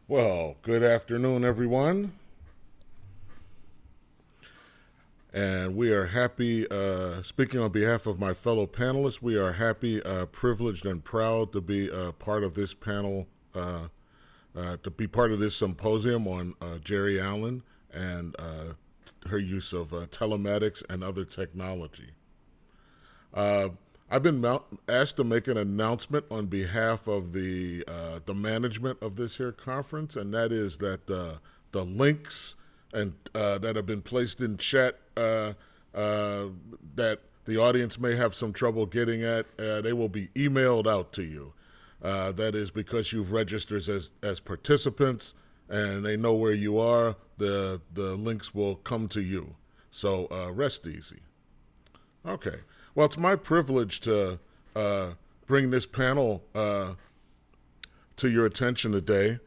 Well, good afternoon, everyone. And we are happy, speaking on behalf of my fellow panelists, we are happy, privileged, and proud to be part of this panel, to be part of this symposium on Geri Allen and her use of telematics and other technology. Uh, I've been asked to make an announcement on behalf of the management of this here conference, and that is that the links and that have been placed in chat that the audience may have some trouble getting at, they will be emailed out to you. That is because you've registered as participants, and they know where you are. The links will come to you. So rest easy. Okay. Well, it's my privilege to bring this panel to your attention today.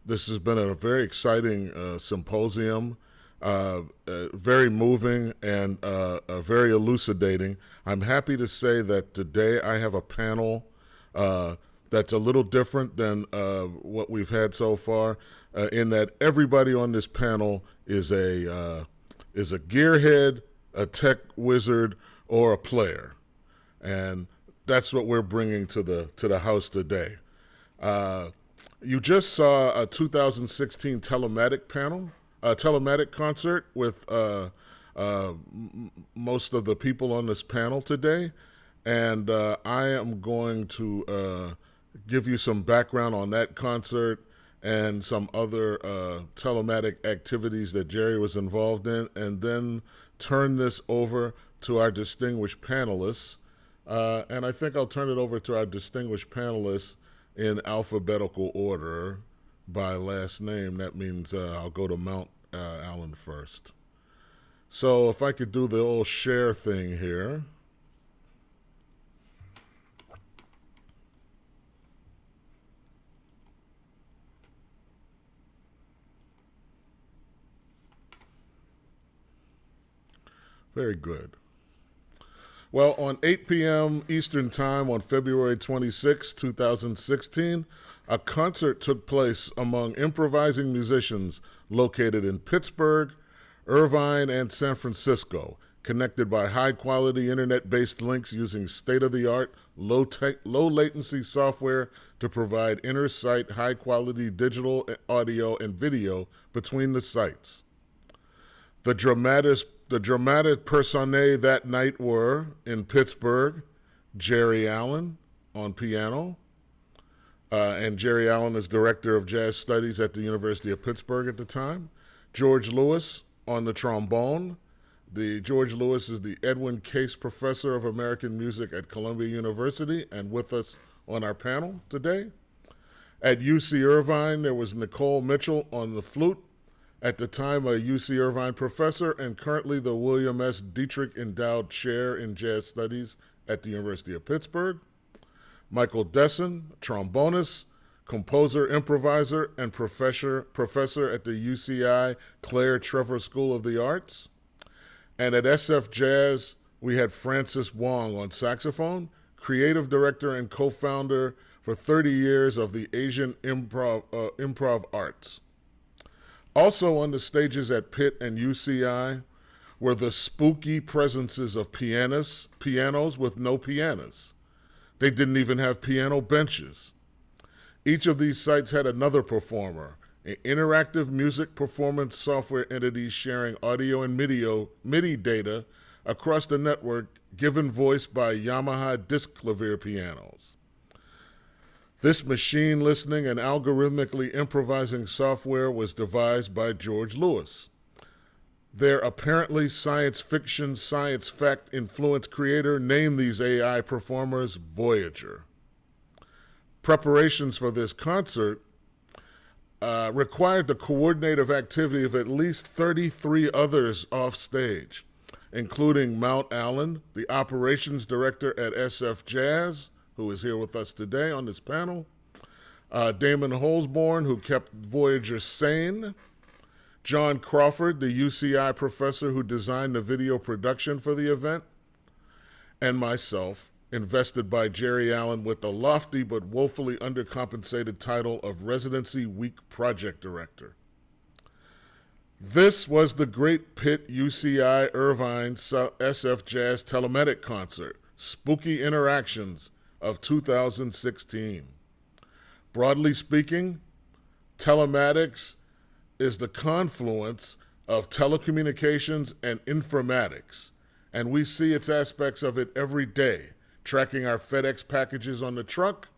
This has been a very exciting symposium, very moving and very elucidating. I'm happy to say that today I have a panel that's a little different than what we've had so far, in that everybody on this panel is a gearhead, a tech wizard, or a player, and that's what we're bringing to the house today. You just saw a 2016 telematic concert with most of the people on this panel today, and I am going to give you some background on that concert and some other telematic activities that Geri was involved in, and then turn this over to our distinguished panelists. And I think I'll turn it over to our distinguished panelists in alphabetical order by last name. That means I'll go to Mount Allen first. So if I could do the old share thing here. Very good. Well, on 8 p.m. Eastern Time on February 26, 2016, a concert took place among improvising musicians located in Pittsburgh, Irvine, and San Francisco, connected by high-quality internet-based links using state-of-the-art, low-latency software to provide inter-site high-quality digital audio and video between the sites. The dramatic personae that night were, in Pittsburgh, Geri Allen on piano, and Geri Allen is director of jazz studies at the University of Pittsburgh at the time. George Lewis on the trombone. George Lewis is the Edwin Case Professor of American Music at Columbia University and with us on our panel today. At UC Irvine, there was Nicole Mitchell on the flute, at the time a UC Irvine professor and currently the William S. Dietrich Endowed Chair in Jazz Studies at the University of Pittsburgh. Michael Desson, trombonist, composer, improviser, and professor at the UCI Claire Trevor School of the Arts. And at SF Jazz, we had Francis Wong on saxophone, creative director and co-founder for 30 years of the Asian Improv Arts. Also on the stages at Pitt and UCI were the spooky presences of pianos with no pianists. They didn't even have piano benches. Each of these sites had another performer, an interactive music performance software entity sharing audio and MIDI data across the network, given voice by Yamaha disc clavier pianos. This machine listening and algorithmically improvising software was devised by George Lewis. Their apparently science fiction, science fact influenced creator named these AI performers Voyager. Preparations for this concert required the coordinative activity of at least 33 others off stage, including Mount Allen, the operations director at SF Jazz, who is here with us today on this panel, Damon Holsborn, who kept Voyager sane, John Crawford, the UCI professor who designed the video production for the event, and myself invested by Geri Allen with the lofty but woefully undercompensated title of Residency Week Project Director. This was the Great Pitt UCI Irvine SF Jazz Telematic Concert, Spooky Interactions of 2016. Broadly speaking, telematics is the confluence of telecommunications and informatics, and we see its aspects of it every day, tracking our FedEx packages on the truck,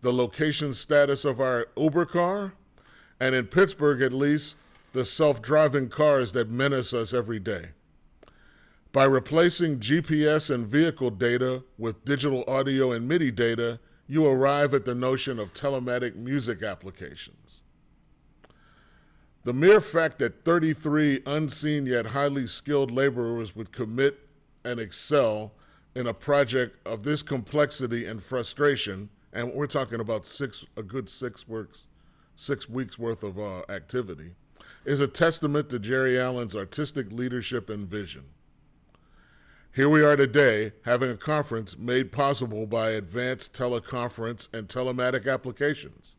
the location status of our Uber car, and in Pittsburgh at least, the self-driving cars that menace us every day. By replacing GPS and vehicle data with digital audio and MIDI data, you arrive at the notion of telematic music applications. The mere fact that 33 unseen yet highly skilled laborers would commit and excel in a project of this complexity and frustration, and we're talking about a good 6 weeks worth of activity, is a testament to Geri Allen's artistic leadership and vision. Here we are today having a conference made possible by advanced teleconference and telematic applications.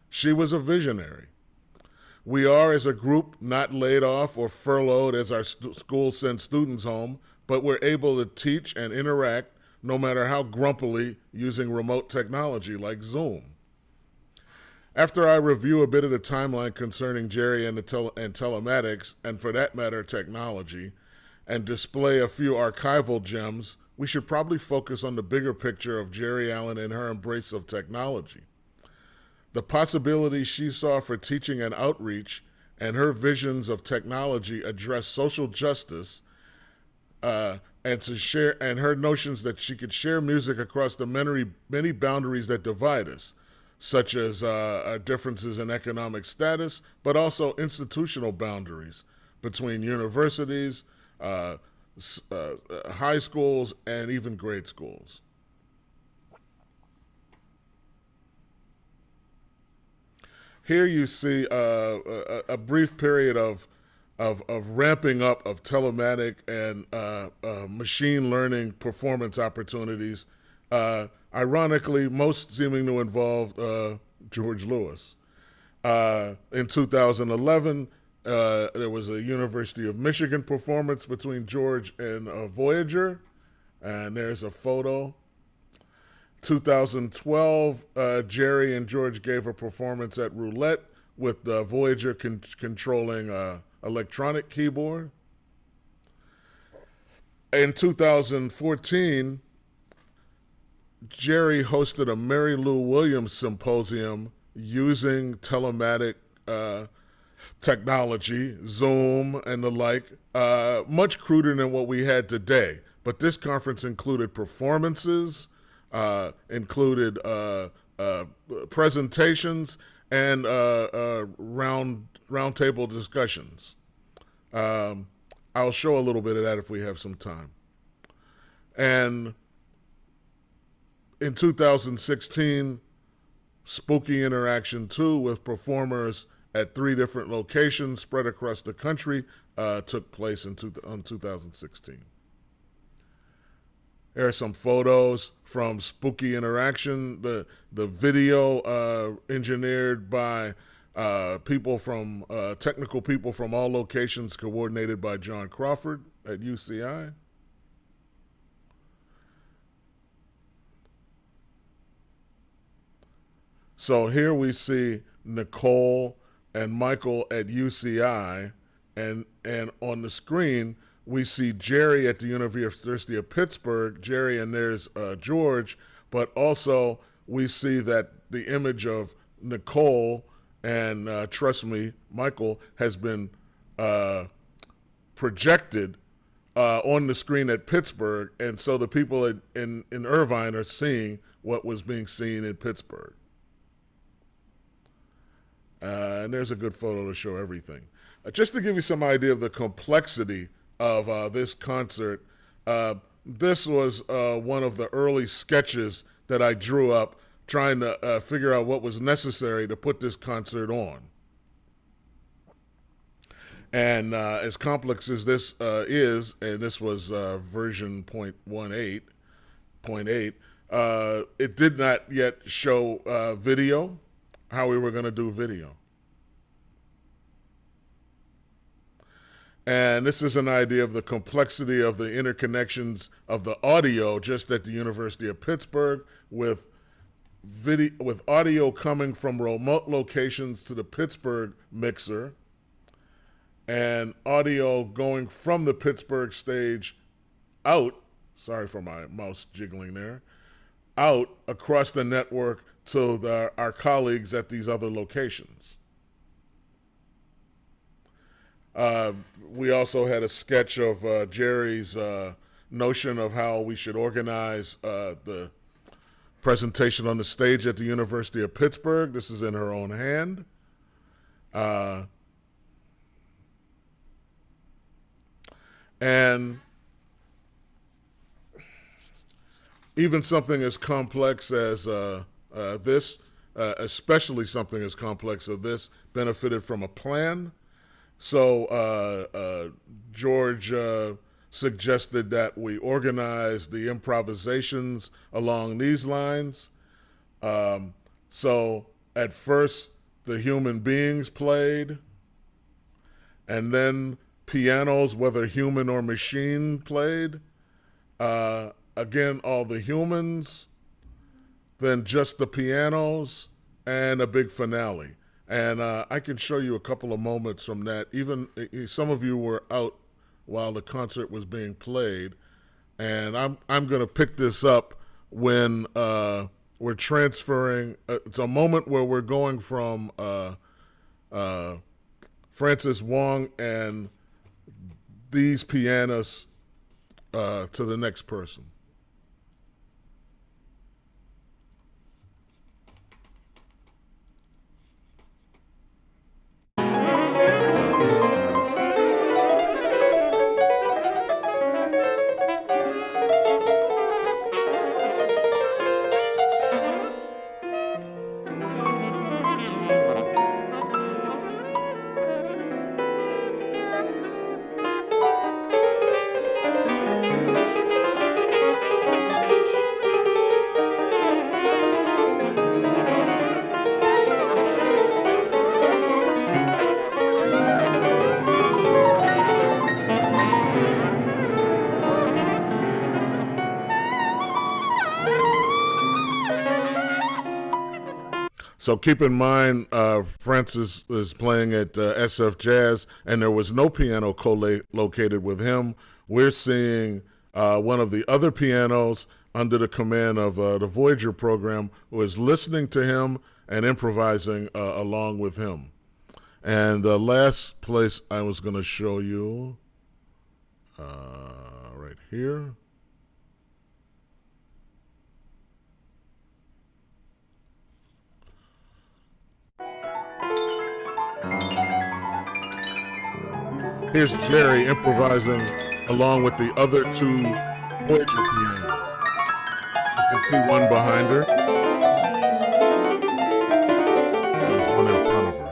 She was a visionary. We are, as a group, not laid off or furloughed as our schools send students home, but we're able to teach and interact no matter how grumpily using remote technology like Zoom. After I review a bit of the timeline concerning Geri and telematics, and for that matter, technology, and display a few archival gems, we should probably focus on the bigger picture of Geri Allen and her embrace of technology. The possibilities she saw for teaching and outreach and her visions of technology address social justice and her notions that she could share music across the many boundaries that divide us, such as differences in economic status, but also institutional boundaries between universities, high schools, and even grade schools. Here you see a brief period of ramping up of telematic and machine learning performance opportunities, ironically, most seeming to involve George Lewis. In 2011, there was a University of Michigan performance between George and Voyager, and there's a photo. 2012, Geri and George gave a performance at Roulette with Voyager controlling electronic keyboard. In 2014, Geri hosted a Mary Lou Williams Symposium using telematic technology, Zoom and the like, much cruder than what we had today. But this conference included performances, included presentations, and roundtable discussions. I'll show a little bit of that if we have some time. And in 2016, Spooky Interaction 2 with performers at 3 different locations spread across the country took place in 2016. Here are some photos from Spooky Interaction, the video engineered by technical people from all locations, coordinated by John Crawford at UCI. So here we see Nicole and Michael at UCI, and on the screen we see Geri at the University of Pittsburgh, Geri, and there's George, but also we see that the image of Nicole and, trust me, Michael has been projected on the screen at Pittsburgh, and so the people in Irvine are seeing what was being seen in Pittsburgh. And there's a good photo to show everything. Just to give you some idea of the complexity of this concert, this was one of the early sketches that I drew up trying to figure out what was necessary to put this concert on. And as complex as this is, and this was version 0.18, 0.8. It did not yet show video, how we were going to do video. And this is an idea of the complexity of the interconnections of the audio just at the University of Pittsburgh with audio coming from remote locations to the Pittsburgh mixer and audio going from the Pittsburgh stage out, sorry for my mouse jiggling there, out across the network to our colleagues at these other locations. We also had a sketch of Geri's notion of how we should organize the presentation on the stage at the University of Pittsburgh. This is in her own hand. And even something as complex as this, especially something as complex as this, benefited from a plan. So George suggested that we organize the improvisations along these lines. So at first, the human beings played, and then pianos, whether human or machine, played. Again, all the humans, then just the pianos, and a big finale. And I can show you a couple of moments from that. Even some of you were out while the concert was being played, and I'm going to pick this up when we're transferring. It's a moment where we're going from Francis Wong and these pianists to the next person. So keep in mind, Francis is playing at SF Jazz, and there was no piano co-located with him. We're seeing one of the other pianos under the command of the Voyager program, who is listening to him and improvising along with him. And the last place I was going to show you, right here. Here's Geri improvising along with the other two Voyager pianos. You can see one behind her. There's one in front of her.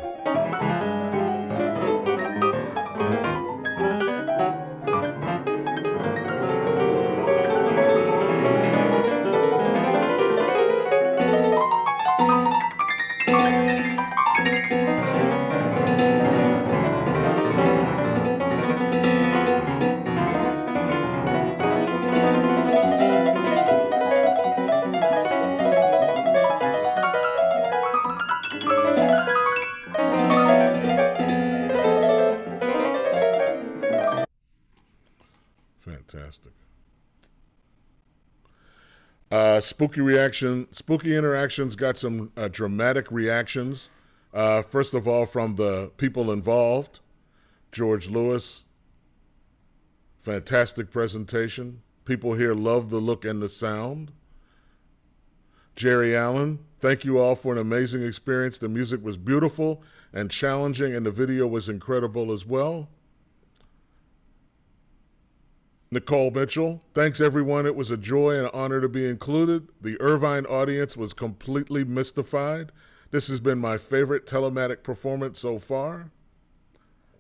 Fantastic. Spooky Interactions got some dramatic reactions. First of all, from the people involved. George Lewis, fantastic presentation. People here love the look and the sound. Geri Allen, thank you all for an amazing experience. The music was beautiful and challenging, and the video was incredible as well. Nicole Mitchell, thanks everyone. It was a joy and an honor to be included. The Irvine audience was completely mystified. This has been my favorite telematic performance so far.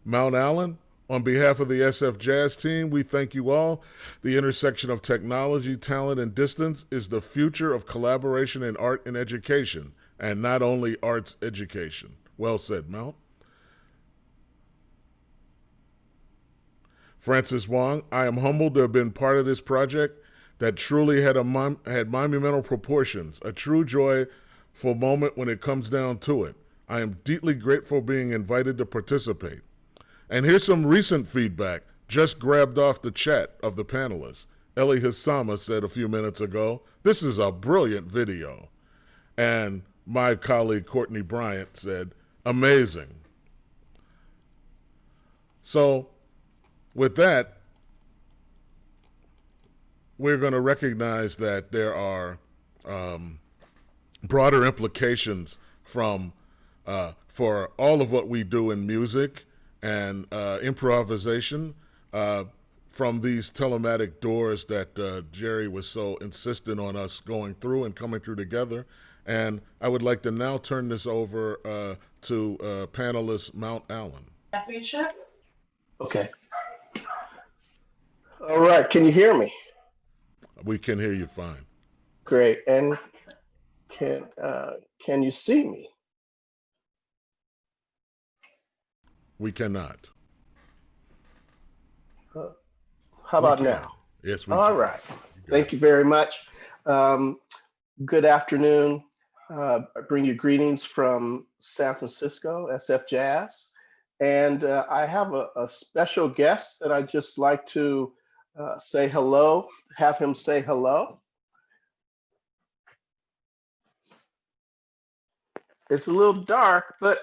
Mount Allen, On behalf of the SF Jazz team, we thank you all. The intersection of technology, talent, and distance is the future of collaboration in art and education, and not only arts education. Well said, Mount. Francis Wong, I am humbled to have been part of this project that truly had monumental proportions, a true joyful moment when it comes down to it. I am deeply grateful being invited to participate. And here's some recent feedback, just grabbed off the chat of the panelists. Ellie Hassama said a few minutes ago, this is a brilliant video. And my colleague Courtney Bryant said, amazing. So with that, we're going to recognize that there are broader implications from for all of what we do in music and improvisation from these telematic doors that Geri was so insistent on us going through and coming through together. And I would like to now turn this over to panelist Mount Allen. Okay. All right. Can you hear me? We can hear you fine. Great. And can you see me? We cannot. How about now? Yes, we All can. right. Thank you very much. Good afternoon. I bring you greetings from San Francisco, SF Jazz. And I have a special guest that I'd just like to say hello, have him say hello. It's a little dark, but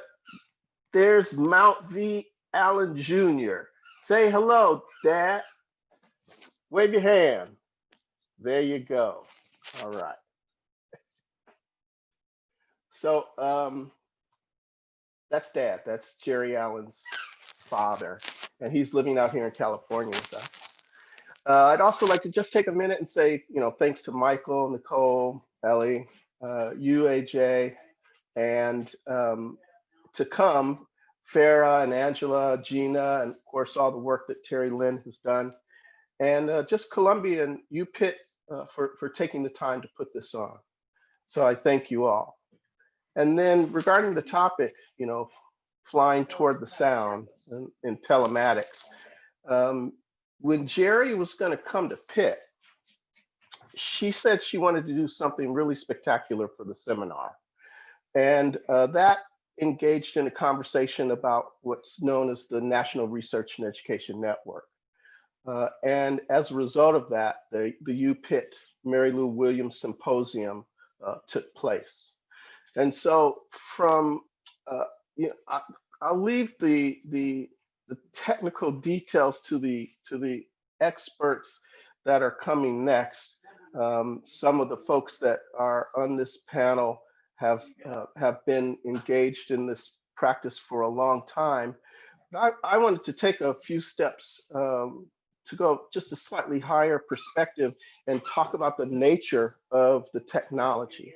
there's Mount V. Allen Jr. Say hello, Dad. Wave your hand. There you go. All right. So that's Dad. That's Geri Allen's father, and he's living out here in California with us. I'd also like to just take a minute and say, thanks to Michael, Nicole, Ellie, you, AJ, and to come, Farah and Angela, Gina, and of course all the work that Terry Lynn has done, and just Columbia and UPIT for taking the time to put this on. So I thank you all. And then regarding the topic, flying toward the sound in telematics, when Geri was going to come to Pitt, she said she wanted to do something really spectacular for the seminar. And that engaged in a conversation about what's known as the National Research and Education Network. And as a result of that, the UPIT Mary Lou Williams Symposium took place. And so from, I'll leave the technical details to the experts that are coming next. Some of the folks that are on this panel have been engaged in this practice for a long time. I wanted to take a few steps to go just a slightly higher perspective and talk about the nature of the technology.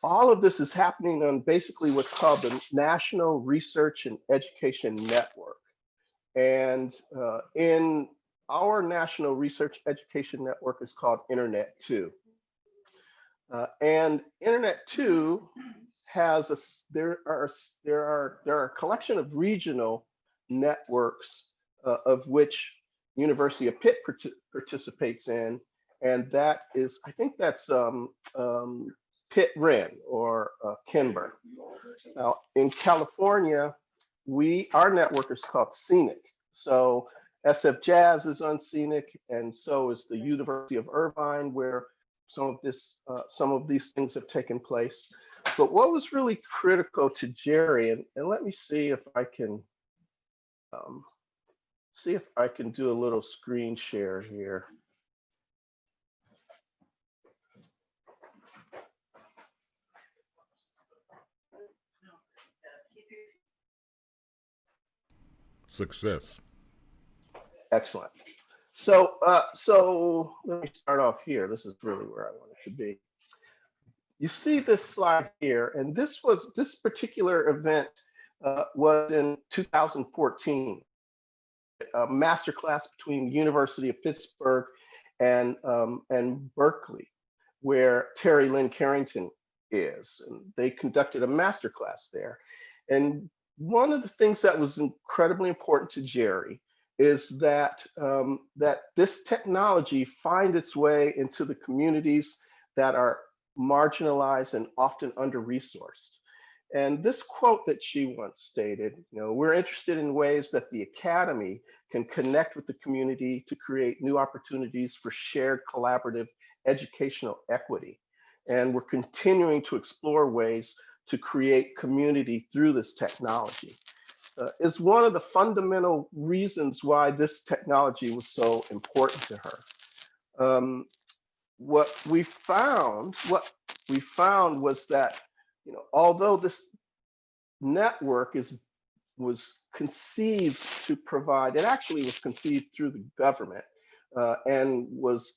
All of this is happening on basically what's called the National Research and Education Network. And in our National Research Education Network is called Internet 2. And Internet 2 has there are a collection of regional networks of which University of Pitt participates in, and that is, I think that's Pitt Ren or Kimber. Now in California, our network is called Scenic. So SF Jazz is on Scenic, and so is the University of Irvine, where some of these things have taken place. But what was really critical to Geri, and let me see if I can do a little screen share here. Success. Excellent. So let me start off here. This is really where I want it to be. You see this slide here, and this particular event was in 2014, a masterclass between the University of Pittsburgh and Berkeley, where Terry Lynn Carrington is. And they conducted a masterclass there. And one of the things that was incredibly important to Geri is that this technology find its way into the communities that are marginalized and often under-resourced. And this quote that she once stated, we're interested in ways that the academy can connect with the community to create new opportunities for shared collaborative educational equity. And we're continuing to explore ways to create community through this technology. Is one of the fundamental reasons why this technology was so important to her. What we found was that, although this network was conceived to provide, it actually was conceived through the government and was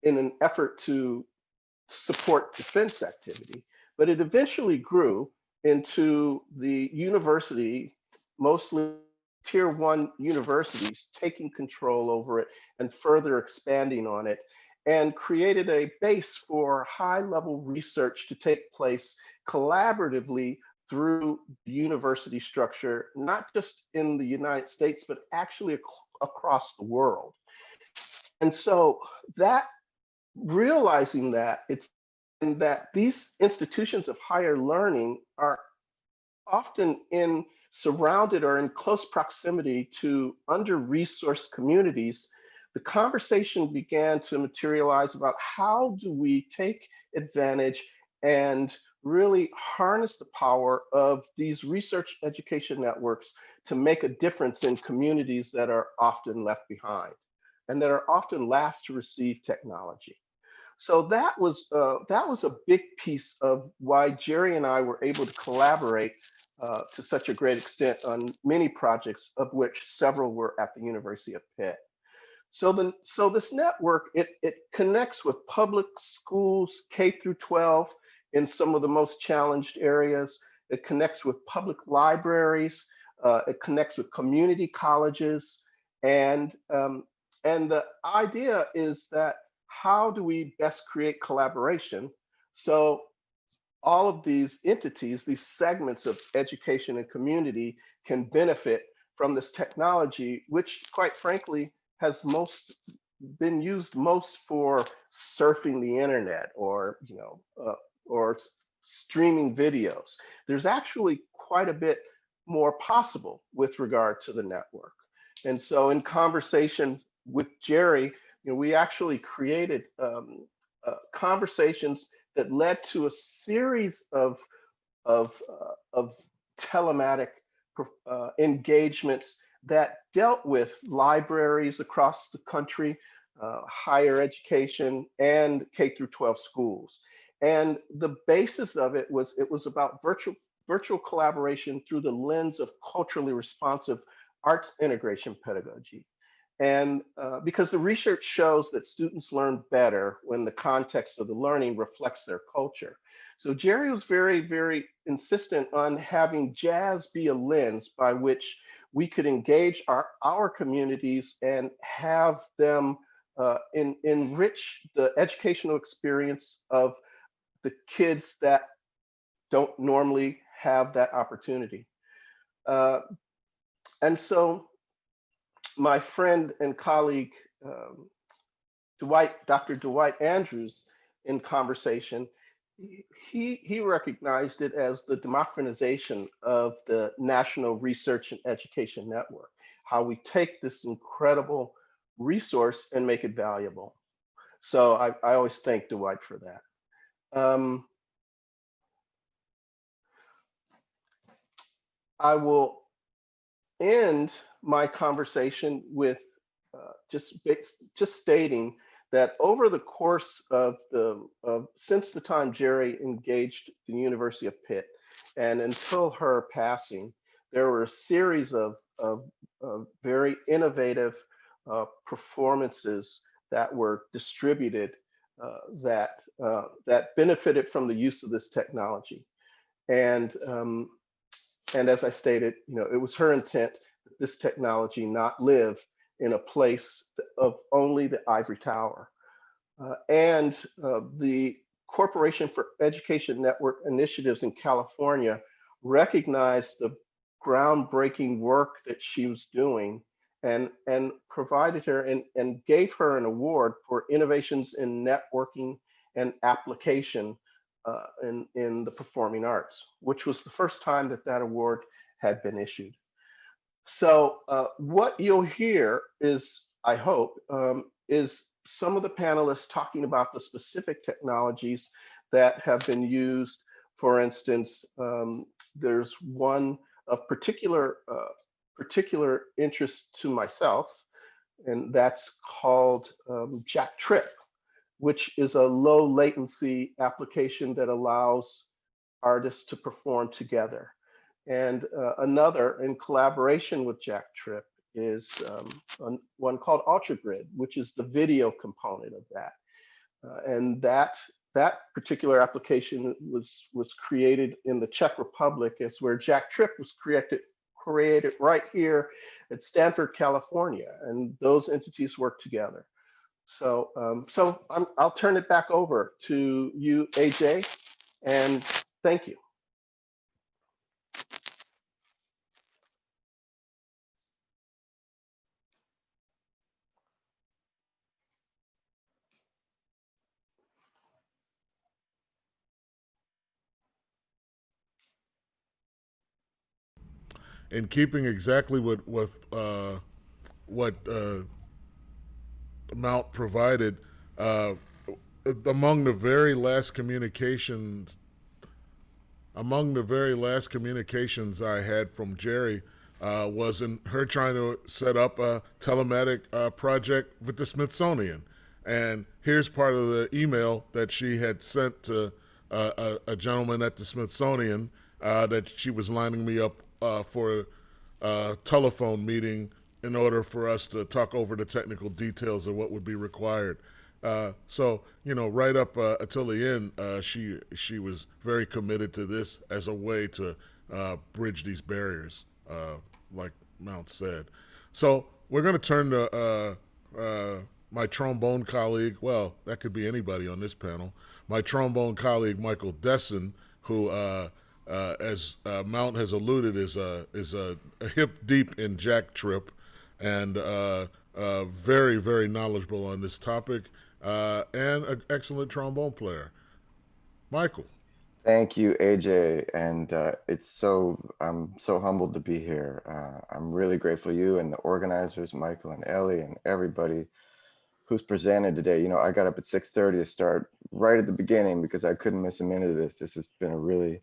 in an effort to support defense activity, but it eventually grew into the university, mostly tier one universities, taking control over it and further expanding on it, and created a base for high level research to take place collaboratively through the university structure, not just in the United States, but actually across the world. And so that realizing that it's and that these institutions of higher learning are often surrounded or in close proximity to under-resourced communities, the conversation began to materialize about how do we take advantage and really harness the power of these research education networks to make a difference in communities that are often left behind and that are often last to receive technology. So that was a big piece of why Geri and I were able to collaborate to such a great extent on many projects, of which several were at the University of Pitt. So this network, it connects with public schools K through 12 in some of the most challenged areas. It connects with public libraries. It connects with community colleges, and the idea is that how do we best create collaboration so all of these entities, these segments of education and community, can benefit from this technology, which quite frankly has been used most for surfing the internet or or streaming videos. There's actually quite a bit more possible with regard to the network. And so in conversation with Geri, we actually created conversations that led to a series of telematic engagements that dealt with libraries across the country, higher education, and K through 12 schools. And the basis of it was about virtual collaboration through the lens of culturally responsive arts integration pedagogy. And because the research shows that students learn better when the context of the learning reflects their culture. So Geri was very, very insistent on having jazz be a lens by which we could engage our communities and have them enrich the educational experience of the kids that don't normally have that opportunity. And so my friend and colleague, Dr. Dwight Andrews, in conversation, he recognized it as the democratization of the National Research and Education Network, how we take this incredible resource and make it valuable. So I always thank Dwight for that. I will end my conversation with just stating that over the course of since the time Geri engaged the University of Pitt and until her passing, there were a series of very innovative performances that were distributed that benefited from the use of this technology. And and as I stated, it was her intent that this technology not live in a place of only the ivory tower. And the Corporation for Education Network Initiatives in California recognized the groundbreaking work that she was doing and provided her and gave her an award for innovations in networking and application in the performing arts, which was the first time that that award had been issued. So what you'll hear is, I hope, is some of the panelists talking about the specific technologies that have been used. For instance, there's one of particular interest to myself, and that's called Jack Trip, which is a low latency application that allows artists to perform together. And another in collaboration with Jack Tripp is one called UltraGrid, which is the video component of that. And that particular application was created in the Czech Republic. It's where Jack Tripp was created right here at Stanford, California, and those entities work together. So I'll turn it back over to you, AJ, and thank you. In keeping exactly what Mount provided, uh, among the very last communications I had from Geri was in her trying to set up a telematic project with the Smithsonian. And here's part of the email that she had sent to a gentleman at the Smithsonian that she was lining me up for a telephone meeting in order for us to talk over the technical details of what would be required. So right up until the end, she was very committed to this as a way to bridge these barriers, like Mount said. So we're going to turn to my trombone colleague. Well, that could be anybody on this panel. My trombone colleague Michael Desson, who, as Mount has alluded, is a hip deep in Jack Trip, and very very knowledgeable on this topic, and an excellent trombone player. Michael. Thank you, AJ, and I'm so humbled to be here. I'm really grateful to you and the organizers, Michael and Ellie, and everybody who's presented today. I got up at 6:30 to start right at the beginning because I couldn't miss a minute of this. This has been a really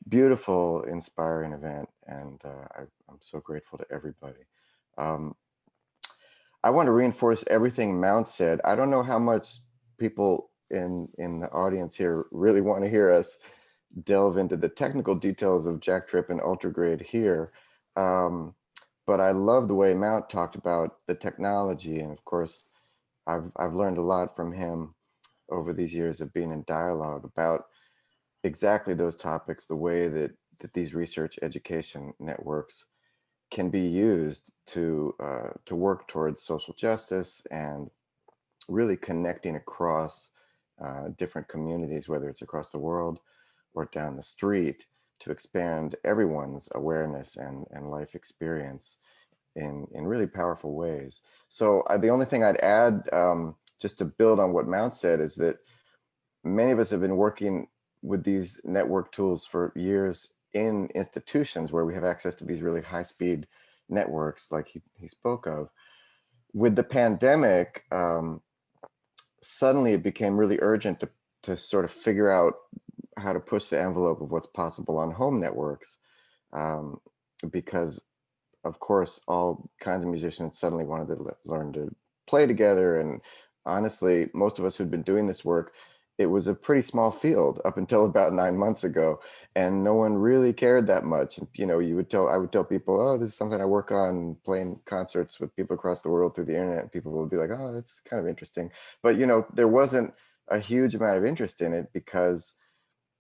beautiful, inspiring event, and I'm so grateful to everybody. Um, I want to reinforce everything Mount said. I don't know how much people in the audience here really want to hear us delve into the technical details of Jack Trip and UltraGrid here. But I love the way Mount talked about the technology. And of course, I've learned a lot from him over these years of being in dialogue about exactly those topics, the way that these research education networks can be used to work towards social justice and really connecting across different communities, whether it's across the world or down the street, to expand everyone's awareness and life experience in really powerful ways. So the only thing I'd add, just to build on what Mount said, is that many of us have been working with these network tools for years in institutions where we have access to these really high-speed networks like he spoke of. With the pandemic, suddenly it became really urgent to sort of figure out how to push the envelope of what's possible on home networks, because of course all kinds of musicians suddenly wanted to learn to play together. And honestly, most of us who'd been doing this work, it was a pretty small field up until about 9 months ago, and no one really cared that much. And, I would tell people, oh, this is something I work on, playing concerts with people across the world through the internet. And people would be like, oh, that's kind of interesting. But, there wasn't a huge amount of interest in it because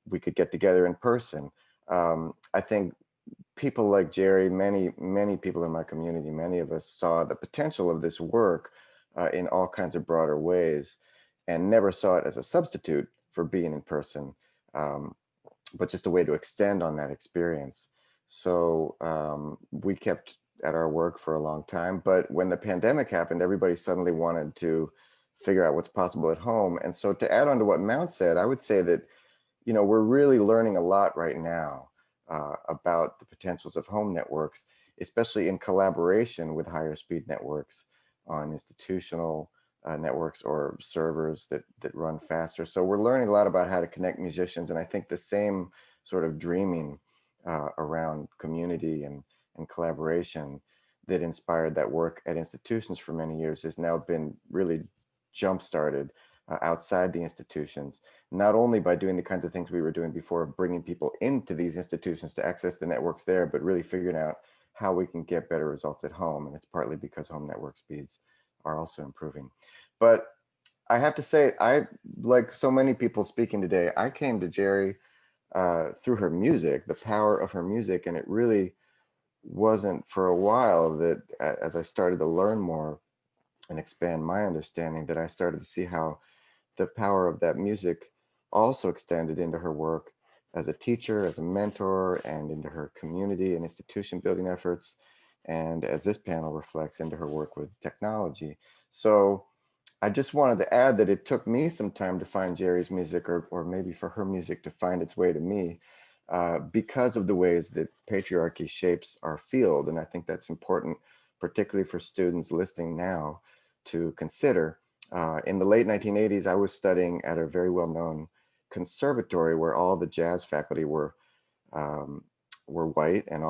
we could get together in person. I think people like Geri, many people in my community, many of us saw the potential of this work in all kinds of broader ways, and never saw it as a substitute for being in person, um, but just a way to extend on that experience. So we kept at our work for a long time, but when the pandemic happened, everybody suddenly wanted to figure out what's possible at home. And so to add on to what Mount said, I would say that, you know, we're really learning a lot right now about the potentials of home networks, especially in collaboration with higher speed networks on institutional networks or servers that run faster. So we're learning a lot about how to connect musicians, and I think the same sort of dreaming around community and collaboration that inspired that work at institutions for many years has now been really jump started outside the institutions, not only by doing the kinds of things we were doing before, bringing people into these institutions to access the networks there, but really figuring out how we can get better results at home. And it's partly because home network speeds are also improving. But I have to say, I, like so many people speaking today, I came to Geri through her music, the power of her music, and it really wasn't for a while that as I started to learn more and expand my understanding, that I started to see how the power of that music also extended into her work as a teacher, as a mentor, and into her community and institution building efforts. And as this panel reflects, into her work with technology. So I just wanted to add that it took me some time to find Geri's music, or maybe for her music to find its way to me, because of the ways that patriarchy shapes our field. And I think that's important, particularly for students listening now, to consider. In the late 1980s, I was studying at a very well-known conservatory where all the jazz faculty um, were white, and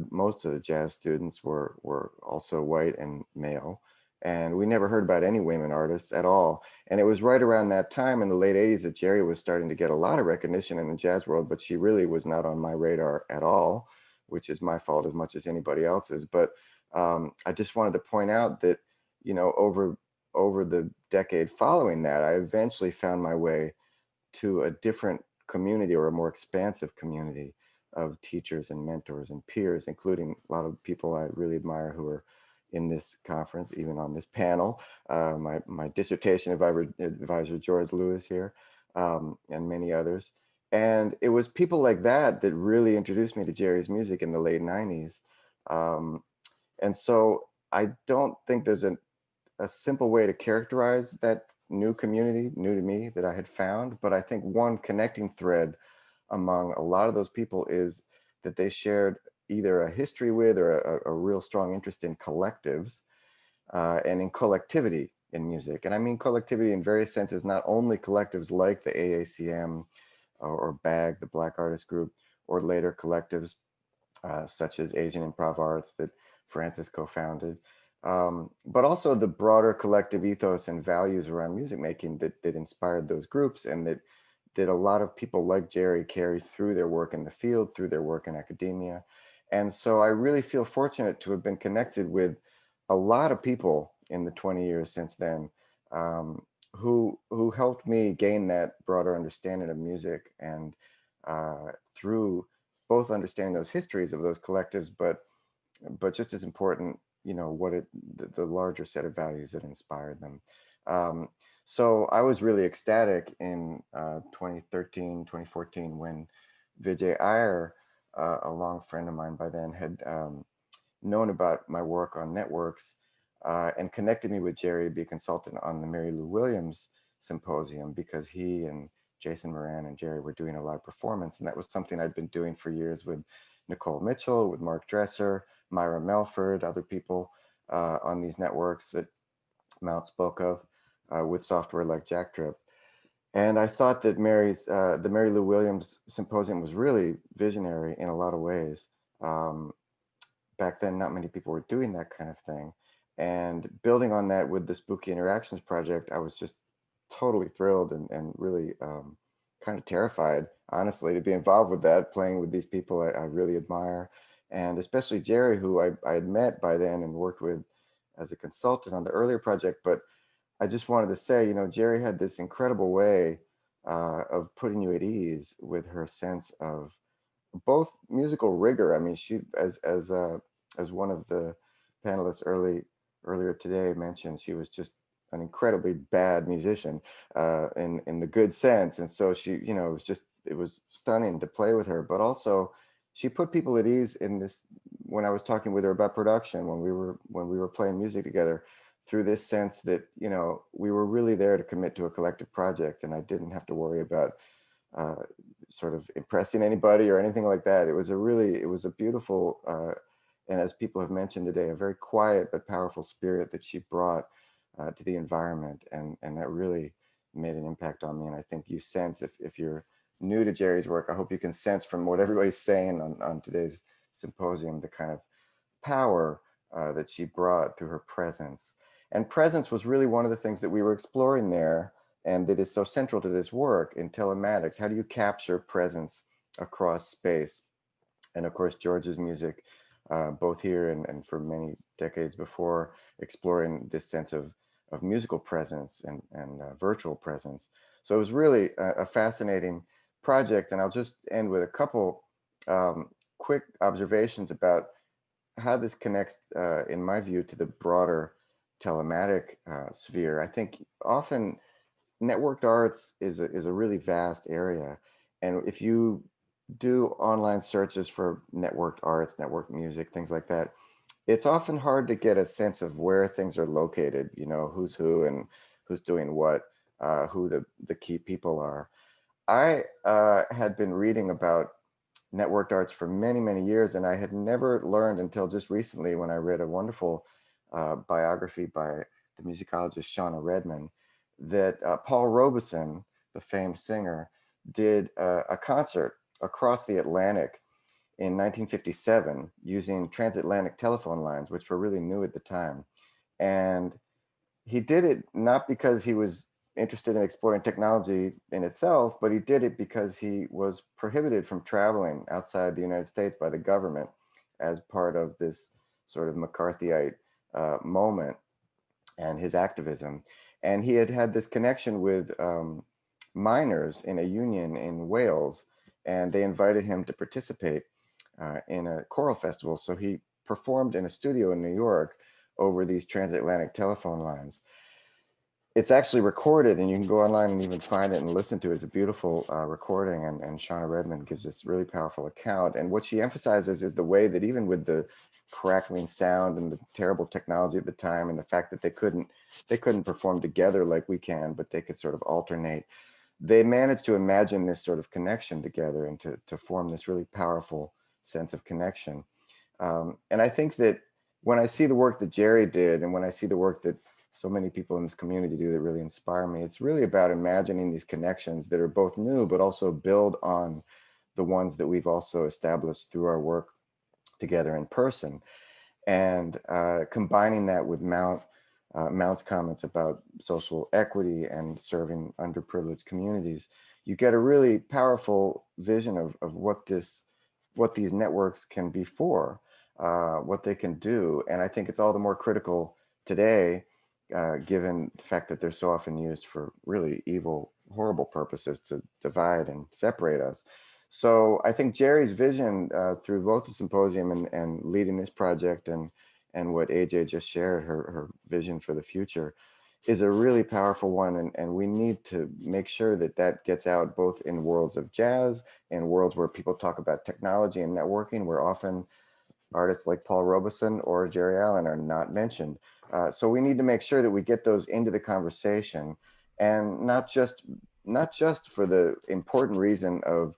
most of the jazz students were also white and male. And we never heard about any women artists at all. And it was right around that time in the late 80s that Geri was starting to get a lot of recognition in the jazz world, but she really was not on my radar at all, which is my fault as much as anybody else's. But I just wanted to point out that, you know, over the decade following that, I eventually found my way to a different community, or a more expansive community of teachers and mentors and peers, including a lot of people I really admire who are in this conference, even on this panel. My dissertation advisor, George Lewis here, and many others. And it was people like that that really introduced me to Geri's music in the late 90s. Um, and so I don't think there's a simple way to characterize that new community, new to me, that I had found. But I think one connecting thread among a lot of those people is that they shared either a history with, or a real strong interest in collectives and in collectivity in music. And I mean collectivity in various senses, not only collectives like the AACM or BAG, the Black Artist Group, or later collectives such as Asian Improv Arts that Francis co-founded, but also the broader collective ethos and values around music making that inspired those groups, and that a lot of people like Geri carry through their work in the field, through their work in academia. And so I really feel fortunate to have been connected with a lot of people in the 20 years since then, who helped me gain that broader understanding of music, and through both understanding those histories of those collectives, but just as important, you know, the larger set of values that inspired them. Um, so I was really ecstatic in 2013, 2014, when Vijay Iyer, a long friend of mine by then, had known about my work on networks and connected me with Geri to be a consultant on the Mary Lou Williams Symposium, because he and Jason Moran and Geri were doing a live performance. And that was something I'd been doing for years with Nicole Mitchell, with Mark Dresser, Myra Melford, other people on these networks that Mount spoke of, with software like Jacktrip. And I thought that the Mary Lou Williams Symposium was really visionary in a lot of ways. Um, Back then, not many people were doing that kind of thing. And building on that with the Spooky Interactions project, I was just totally thrilled and really kind of terrified, honestly, to be involved with that, playing with these people I really admire. And especially Geri, who I had met by then and worked with as a consultant on the earlier project. But I just wanted to say, you know, Geri had this incredible way of putting you at ease with her sense of both musical rigor. I mean, she, as one of the panelists earlier today mentioned, she was just an incredibly bad musician, in the good sense. And so she, you know, it was stunning to play with her. But also, she put people at ease in this, when I was talking with her about production, when we were playing music together, through this sense that, you know, we were really there to commit to a collective project, and I didn't have to worry about uh, sort of impressing anybody or anything like that. It was a beautiful, and as people have mentioned today, a very quiet but powerful spirit that she brought to the environment, and that really made an impact on me. And I think you sense, if you're new to Geri's work, I hope you can sense from what everybody's saying on today's symposium, the kind of power that she brought through her presence. And presence was really one of the things that we were exploring there, and that is so central to this work in telematics. How do you capture presence across space? And of course, George's music, both here and for many decades before, exploring this sense of musical presence and virtual presence. So it was really a fascinating project. And I'll just end with a couple quick observations about how this connects, in my view, to the broader telematic sphere. I think often networked arts is a really vast area, and if you do online searches for networked arts, networked music, things like that, it's often hard to get a sense of where things are located. You know, who's who and who's doing what, who the key people are. I had been reading about networked arts for many, many years, and I had never learned until just recently when I read a wonderful biography by the musicologist Shauna Redman, that Paul Robeson, the famed singer, did a concert across the Atlantic in 1957 using transatlantic telephone lines, which were really new at the time. And he did it not because he was interested in exploring technology in itself, but he did it because he was prohibited from traveling outside the United States by the government as part of this sort of McCarthyite moment and his activism. And he had had this connection with miners in a union in Wales, and they invited him to participate in a choral festival. So he performed in a studio in New York over these transatlantic telephone lines. It's actually recorded, and you can go online and even find it and listen to it. It's a beautiful recording, and Shauna Redman gives this really powerful account. And what she emphasizes is the way that even with the crackling sound and the terrible technology at the time, and the fact that they couldn't perform together like we can, but they could sort of alternate. They managed to imagine this sort of connection together, and to form this really powerful sense of connection. And I think that when I see the work that Geri did, and when I see the work that so many people in this community do that really inspire me, it's really about imagining these connections that are both new, but also build on the ones that we've also established through our work together in person. And combining that with Mount's comments about social equity and serving underprivileged communities, you get a really powerful vision of what these networks can be for, what they can do. And I think it's all the more critical today, given the fact that they're so often used for really evil, horrible purposes to divide and separate us. So I think Geri's vision through both the symposium and leading this project, and what AJ just shared, her vision for the future, is a really powerful one. And we need to make sure that that gets out both in worlds of jazz and worlds where people talk about technology and networking, where often artists like Paul Robeson or Geri Allen are not mentioned. So we need to make sure that we get those into the conversation, and not just for the important reason of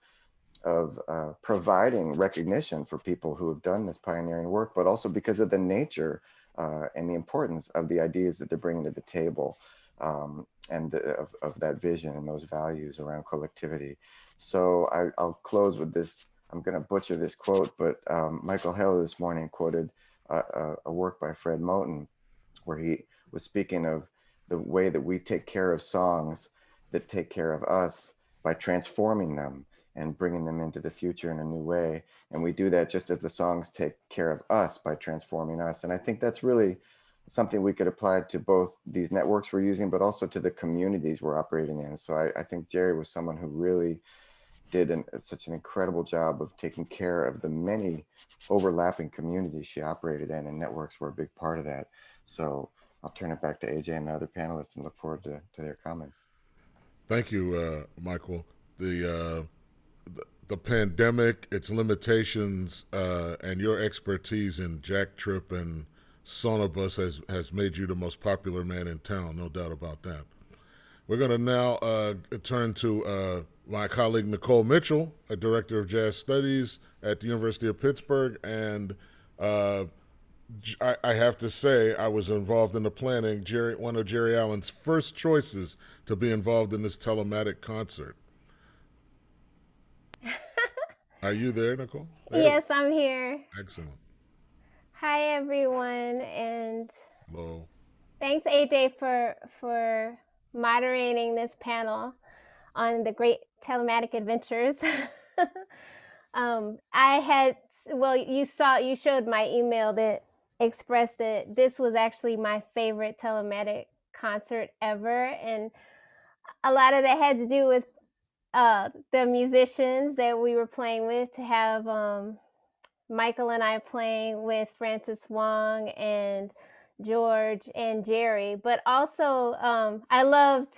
providing recognition for people who have done this pioneering work, but also because of the nature and the importance of the ideas that they're bringing to the table, of that vision and those values around collectivity. So I'll close with this. I'm going to butcher this quote, but Michael Heller this morning quoted a work by Fred Moten, where he was speaking of the way that we take care of songs that take care of us by transforming them and bringing them into the future in a new way. And we do that just as the songs take care of us by transforming us. And I think that's really something we could apply to both these networks we're using, but also to the communities we're operating in. So I think Geri was someone who really did such an incredible job of taking care of the many overlapping communities she operated in, and networks were a big part of that. So I'll turn it back to AJ and the other panelists and look forward to their comments. Thank you, Michael. The pandemic, its limitations, and your expertise in jack trip and sonobus has made you the most popular man in town, no doubt about that. We're going to now turn to my colleague Nicole Mitchell, a director of jazz studies at the University of Pittsburgh. And I have to say, I was involved in the planning, one of Geri Allen's first choices to be involved in this telematic concert. Are you there, Nicole? Hey. Yes, I'm here. Excellent. Hi, everyone, and Hello. thanks, AJ, for moderating this panel on the great telematic adventures. You showed my email that expressed that this was actually my favorite telematic concert ever, and a lot of that had to do with the musicians that we were playing with. To have Michael and I playing with Francis Wong and George and Geri, but also I loved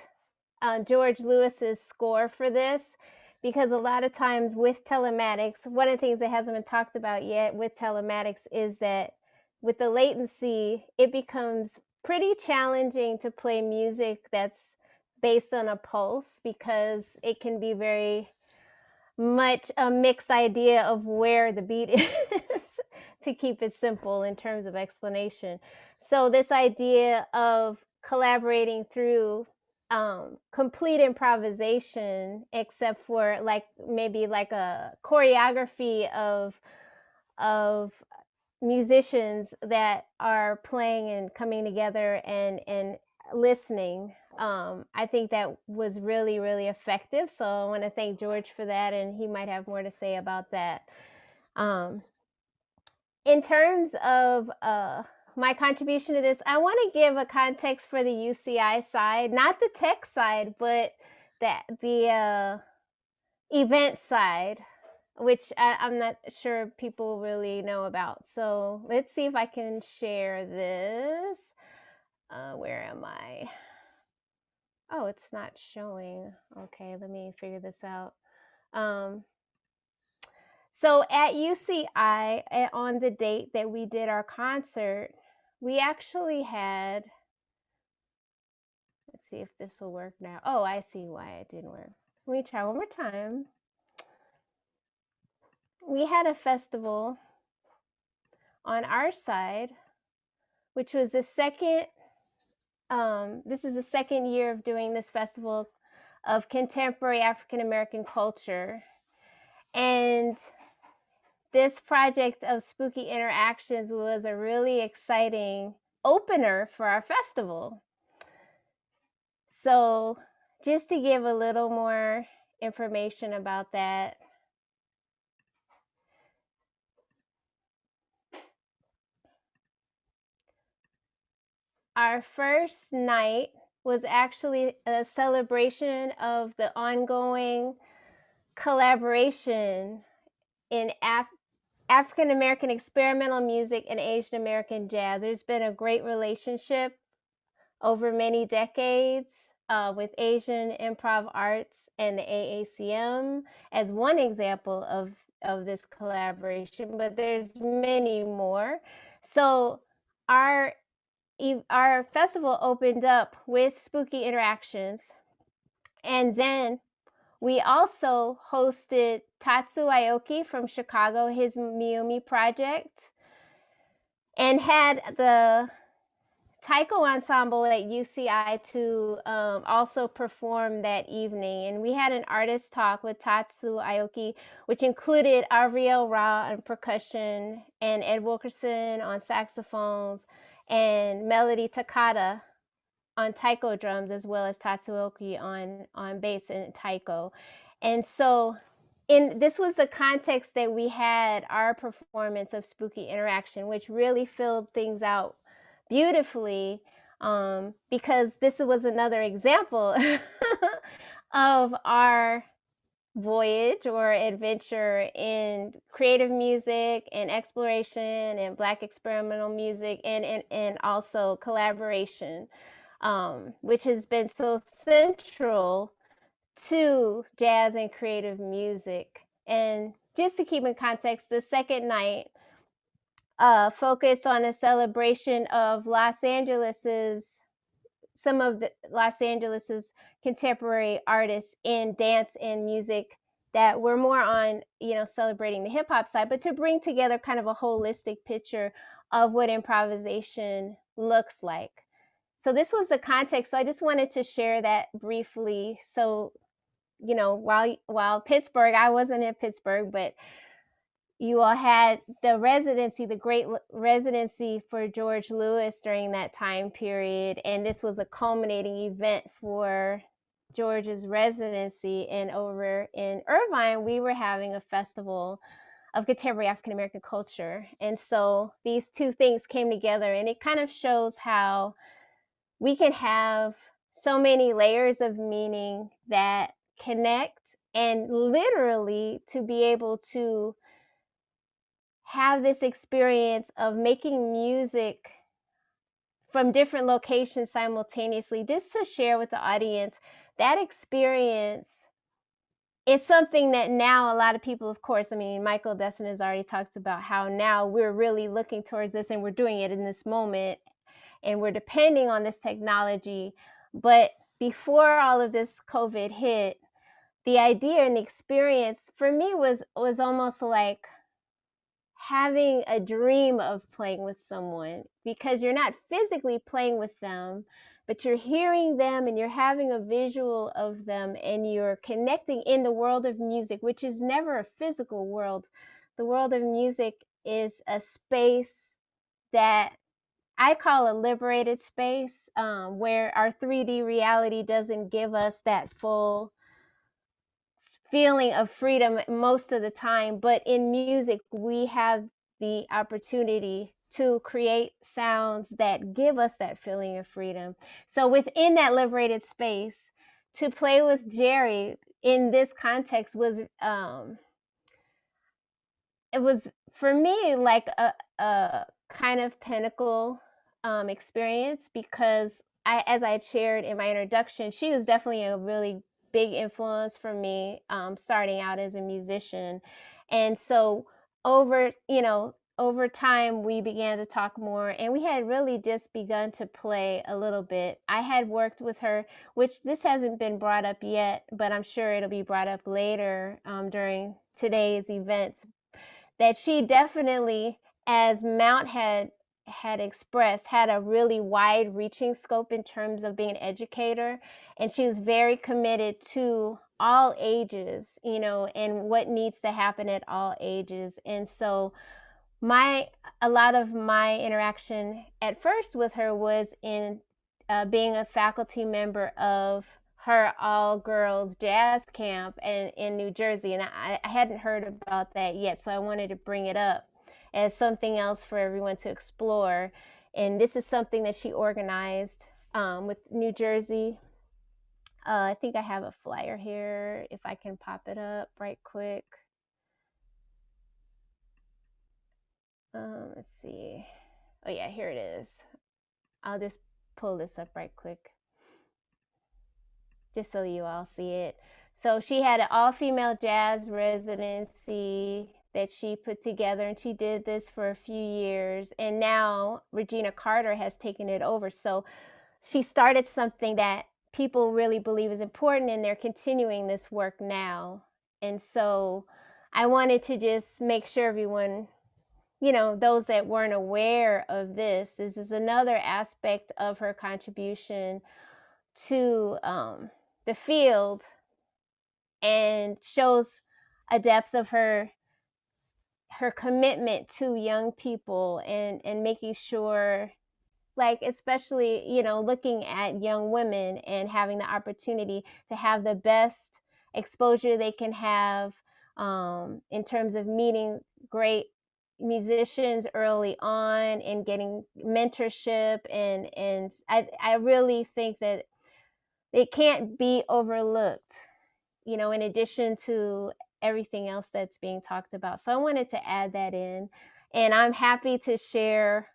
George Lewis's score for this, because a lot of times with telematics, one of the things that hasn't been talked about yet with telematics is that with the latency, it becomes pretty challenging to play music that's based on a pulse, because it can be very much a mixed idea of where the beat is to keep it simple in terms of explanation. So this idea of collaborating through complete improvisation, except for maybe a choreography of musicians that are playing and coming together and listening. I think that was really, really effective. So I want to thank George for that, and he might have more to say about that. In terms of my contribution to this, I want to give a context for the UCI side, not the tech side, but the event side, which I'm not sure people really know about. So let's see if I can share this. Where am I? Oh, it's not showing. Okay, let me figure this out. So at UCI, on the date that we did our concert, we actually had, let's see if this will work now. Oh, I see why it didn't work. Let me try one more time. We had a festival on our side, which was the second, this is the second year of doing this festival of contemporary African American culture. And this project of Spooky Interactions was a really exciting opener for our festival. So just to give a little more information about that. Our first night was actually a celebration of the ongoing collaboration in African American experimental music and Asian American jazz. There's been a great relationship over many decades with Asian improv arts and the AACM as one example of this collaboration, but there's many more. So our festival opened up with Spooky Interactions, and then we also hosted Tatsu Aoki from Chicago, his Miyomi project, and had the taiko ensemble at UCI to also perform that evening. And we had an artist talk with Tatsu Aoki, which included Avriel Ra on percussion and Ed Wilkerson on saxophones and Melody Takada on taiko drums, as well as Tatsu Aoki on bass and taiko. And so this was the context that we had our performance of Spooky Interaction, which really filled things out beautifully, because this was another example of our voyage or adventure in creative music and exploration and Black experimental music and also collaboration, which has been so central to jazz and creative music. And just to keep in context, the second night focused on a celebration of some of Los Angeles's contemporary artists in dance and music that were more on, celebrating the hip hop side, but to bring together kind of a holistic picture of what improvisation looks like. So this was the context. So I just wanted to share that briefly. So, while Pittsburgh, I wasn't in Pittsburgh, but you all had the residency, the great residency for George Lewis during that time period. And this was a culminating event for George's residency. And over in Irvine, we were having a festival of contemporary African American culture. And so these two things came together, and it kind of shows how we can have so many layers of meaning that connect, and literally to be able to have this experience of making music from different locations simultaneously, just to share with the audience that experience is something that now a lot of people, of course, Michael Desson has already talked about how now we're really looking towards this and we're doing it in this moment and we're depending on this technology. But before all of this COVID hit, the idea and the experience for me was almost like having a dream of playing with someone, because you're not physically playing with them, but you're hearing them and you're having a visual of them, and you're connecting in the world of music, which is never a physical world. The world of music is a space that I call a liberated space, where our 3D reality doesn't give us that full feeling of freedom most of the time, but in music we have the opportunity to create sounds that give us that feeling of freedom. So within that liberated space, to play with Geri in this context was it was for me like a kind of pinnacle experience, because as I had shared in my introduction, she was definitely a really big influence for me, starting out as a musician. And so over time we began to talk more, and we had really just begun to play a little bit. I had worked with her, which this hasn't been brought up yet, but I'm sure it'll be brought up later during today's events, that she definitely, as Mount had expressed, had a really wide reaching scope in terms of being an educator, and she was very committed to all ages, and what needs to happen at all ages. And so a lot of my interaction at first with her was in being a faculty member of her all-girls jazz camp in New Jersey, and I hadn't heard about that yet, so I wanted to bring it up as something else for everyone to explore. And this is something that she organized with New Jersey. I think I have a flyer here, if I can pop it up right quick. Let's see. Oh yeah, here it is. I'll just pull this up right quick, just so you all see it. So she had an all-female jazz residency that she put together, and she did this for a few years, and now Regina Carter has taken it over. So she started something that people really believe is important, and they're continuing this work now. And so I wanted to just make sure everyone, those that weren't aware of this is another aspect of her contribution to the field, and shows a depth of her commitment to young people, and making sure, like, especially, looking at young women and having the opportunity to have the best exposure they can have, in terms of meeting great musicians early on and getting mentorship. And I really think that it can't be overlooked in addition to everything else that's being talked about. So I wanted to add that in. And I'm happy to share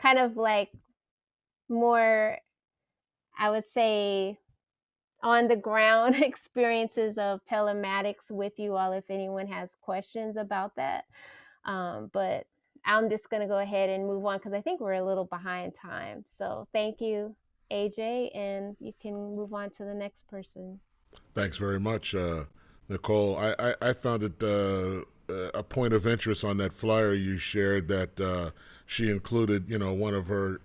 kind of like more, I would say, on the ground experiences of telematics with you all if anyone has questions about that. But I'm just going to go ahead and move on because I think we're a little behind time. So thank you, AJ, and you can move on to the next person. Thanks very much, Nicole. I found it a point of interest on that flyer you shared that she included, one of her,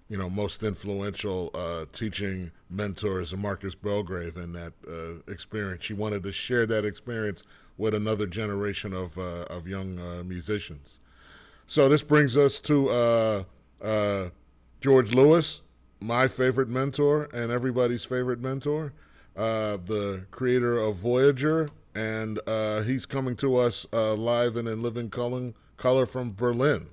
most influential teaching mentors, Marcus Belgrave, in that experience. She wanted to share that experience with another generation of young musicians. So this brings us to George Lewis, my favorite mentor and everybody's favorite mentor, the creator of Voyager, and he's coming to us live and in living color from Berlin.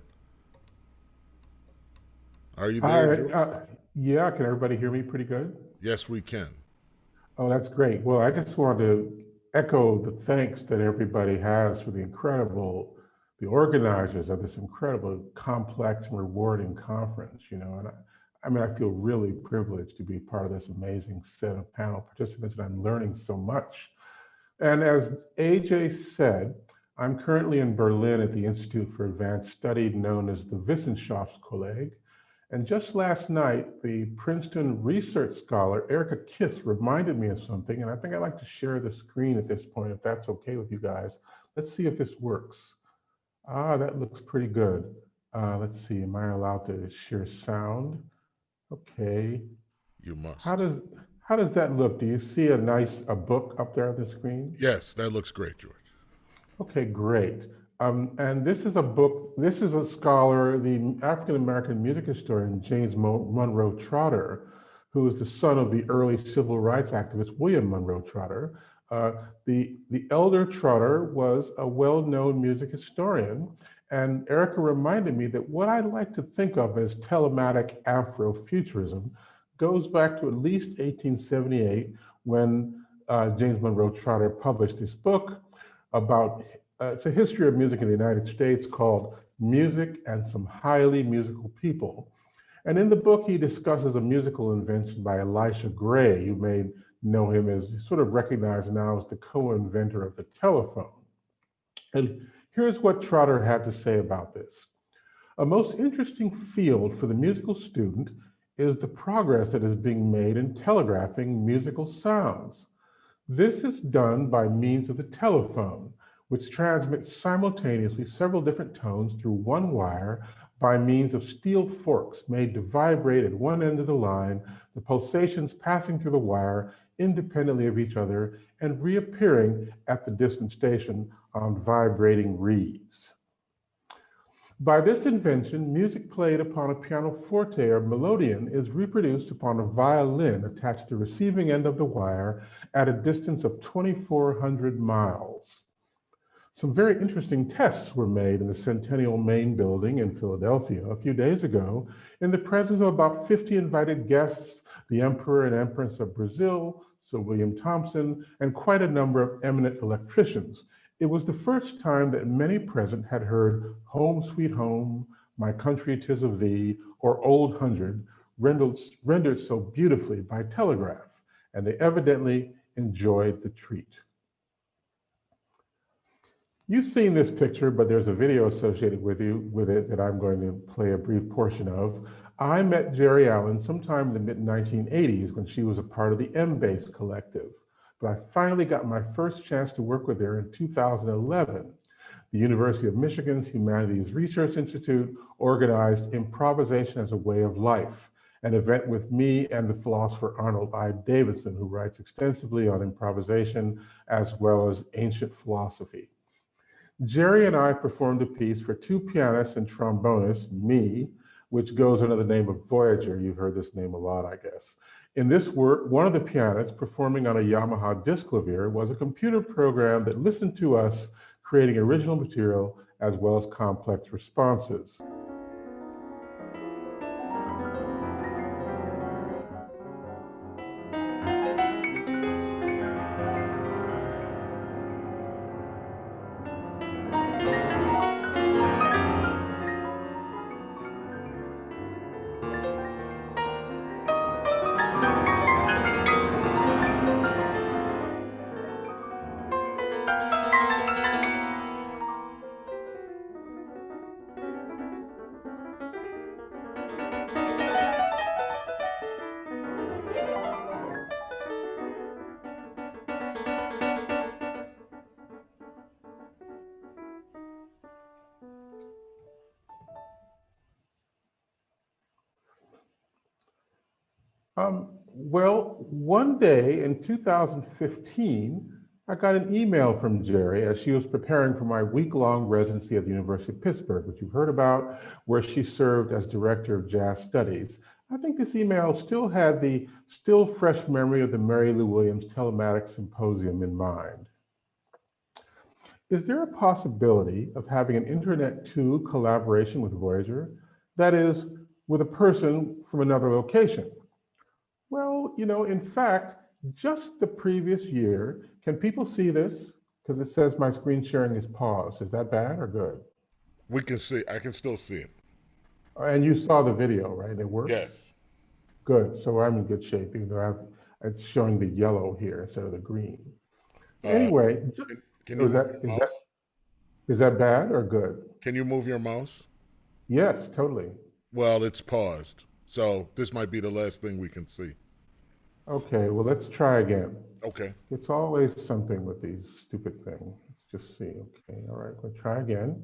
Are you there, Hi, George? yeah, can everybody hear me pretty good? Yes, we can. Oh, that's great. Well, I just wanted to echo the thanks that everybody has for the organizers of this incredible, complex and rewarding conference, and I mean, I feel really privileged to be part of this amazing set of panel participants, and I'm learning so much. And as AJ said, I'm currently in Berlin at the Institute for Advanced Study known as the Wissenschaftskolleg. And just last night, the Princeton research scholar Erica Kiss reminded me of something, and I think I'd like to share the screen at this point, if that's okay with you guys. Let's see if this works. Ah, that looks pretty good. Let's see, am I allowed to share sound? Okay. You must. How does that look? Do you see a book up there on the screen? Yes, that looks great, George. Okay, great. And this is a book, this is a scholar, the African-American music historian, James Monroe Trotter, who is the son of the early civil rights activist, William Monroe Trotter. The elder Trotter was a well-known music historian, and Erica reminded me that what I like to think of as telematic Afrofuturism goes back to at least 1878 when James Monroe Trotter published this book about it's a history of music in the United States called Music and Some Highly Musical People. And in the book, he discusses a musical invention by Elisha Gray. You may know him as sort of recognized now as the co-inventor of the telephone. And here's what Trotter had to say about this. A most interesting field for the musical student is the progress that is being made in telegraphing musical sounds. This is done by means of the telephone, which transmits simultaneously several different tones through one wire by means of steel forks made to vibrate at one end of the line, the pulsations passing through the wire independently of each other and reappearing at the distant station on vibrating reeds. By this invention, music played upon a pianoforte or melodeon is reproduced upon a violin attached to the receiving end of the wire at a distance of 2,400 miles. Some very interesting tests were made in the Centennial Main Building in Philadelphia a few days ago in the presence of about 50 invited guests, the Emperor and Empress of Brazil, Sir William Thompson, and quite a number of eminent electricians. It was the first time that many present had heard Home Sweet Home, My Country 'Tis of Thee, or Old Hundred rendered so beautifully by telegraph, and they evidently enjoyed the treat. You've seen this picture, but there's a video associated with it that I'm going to play a brief portion of. I met Geri Allen sometime in the mid-1980s when she was a part of the M-Base collective, but I finally got my first chance to work with her in 2011. The University of Michigan's Humanities Research Institute organized Improvisation as a Way of Life, an event with me and the philosopher Arnold I. Davidson, who writes extensively on improvisation as well as ancient philosophy. Geri and I performed a piece for two pianists and trombonists, me, which goes under the name of Voyager. You've heard this name a lot, I guess. In this work, one of the pianists performing on a Yamaha disclavier was a computer program that listened to us creating original material as well as complex responses. Well, one day in 2015, I got an email from Geri as she was preparing for my week-long residency at the University of Pittsburgh, which you've heard about, where she served as Director of Jazz Studies. I think this email still had the still fresh memory of the Mary Lou Williams Telematics Symposium in mind. Is there a possibility of having an Internet 2 collaboration with Voyager? That is, with a person from another location? Well, in fact, just the previous year, can people see this? Because it says my screen sharing is paused. Is that bad or good? We can see. I can still see it. And you saw the video, right? It worked? Yes. Good. So I'm in good shape, even though it's showing the yellow here instead of the green. Uh, Anyway, can you move your mouse? Is that bad or good? Can you move your mouse? Yes, totally. Well, it's paused. So this might be the last thing we can see. Okay, well, let's try again. Okay. It's always something with these stupid things. Let's just see. Okay, all right, we'll try again.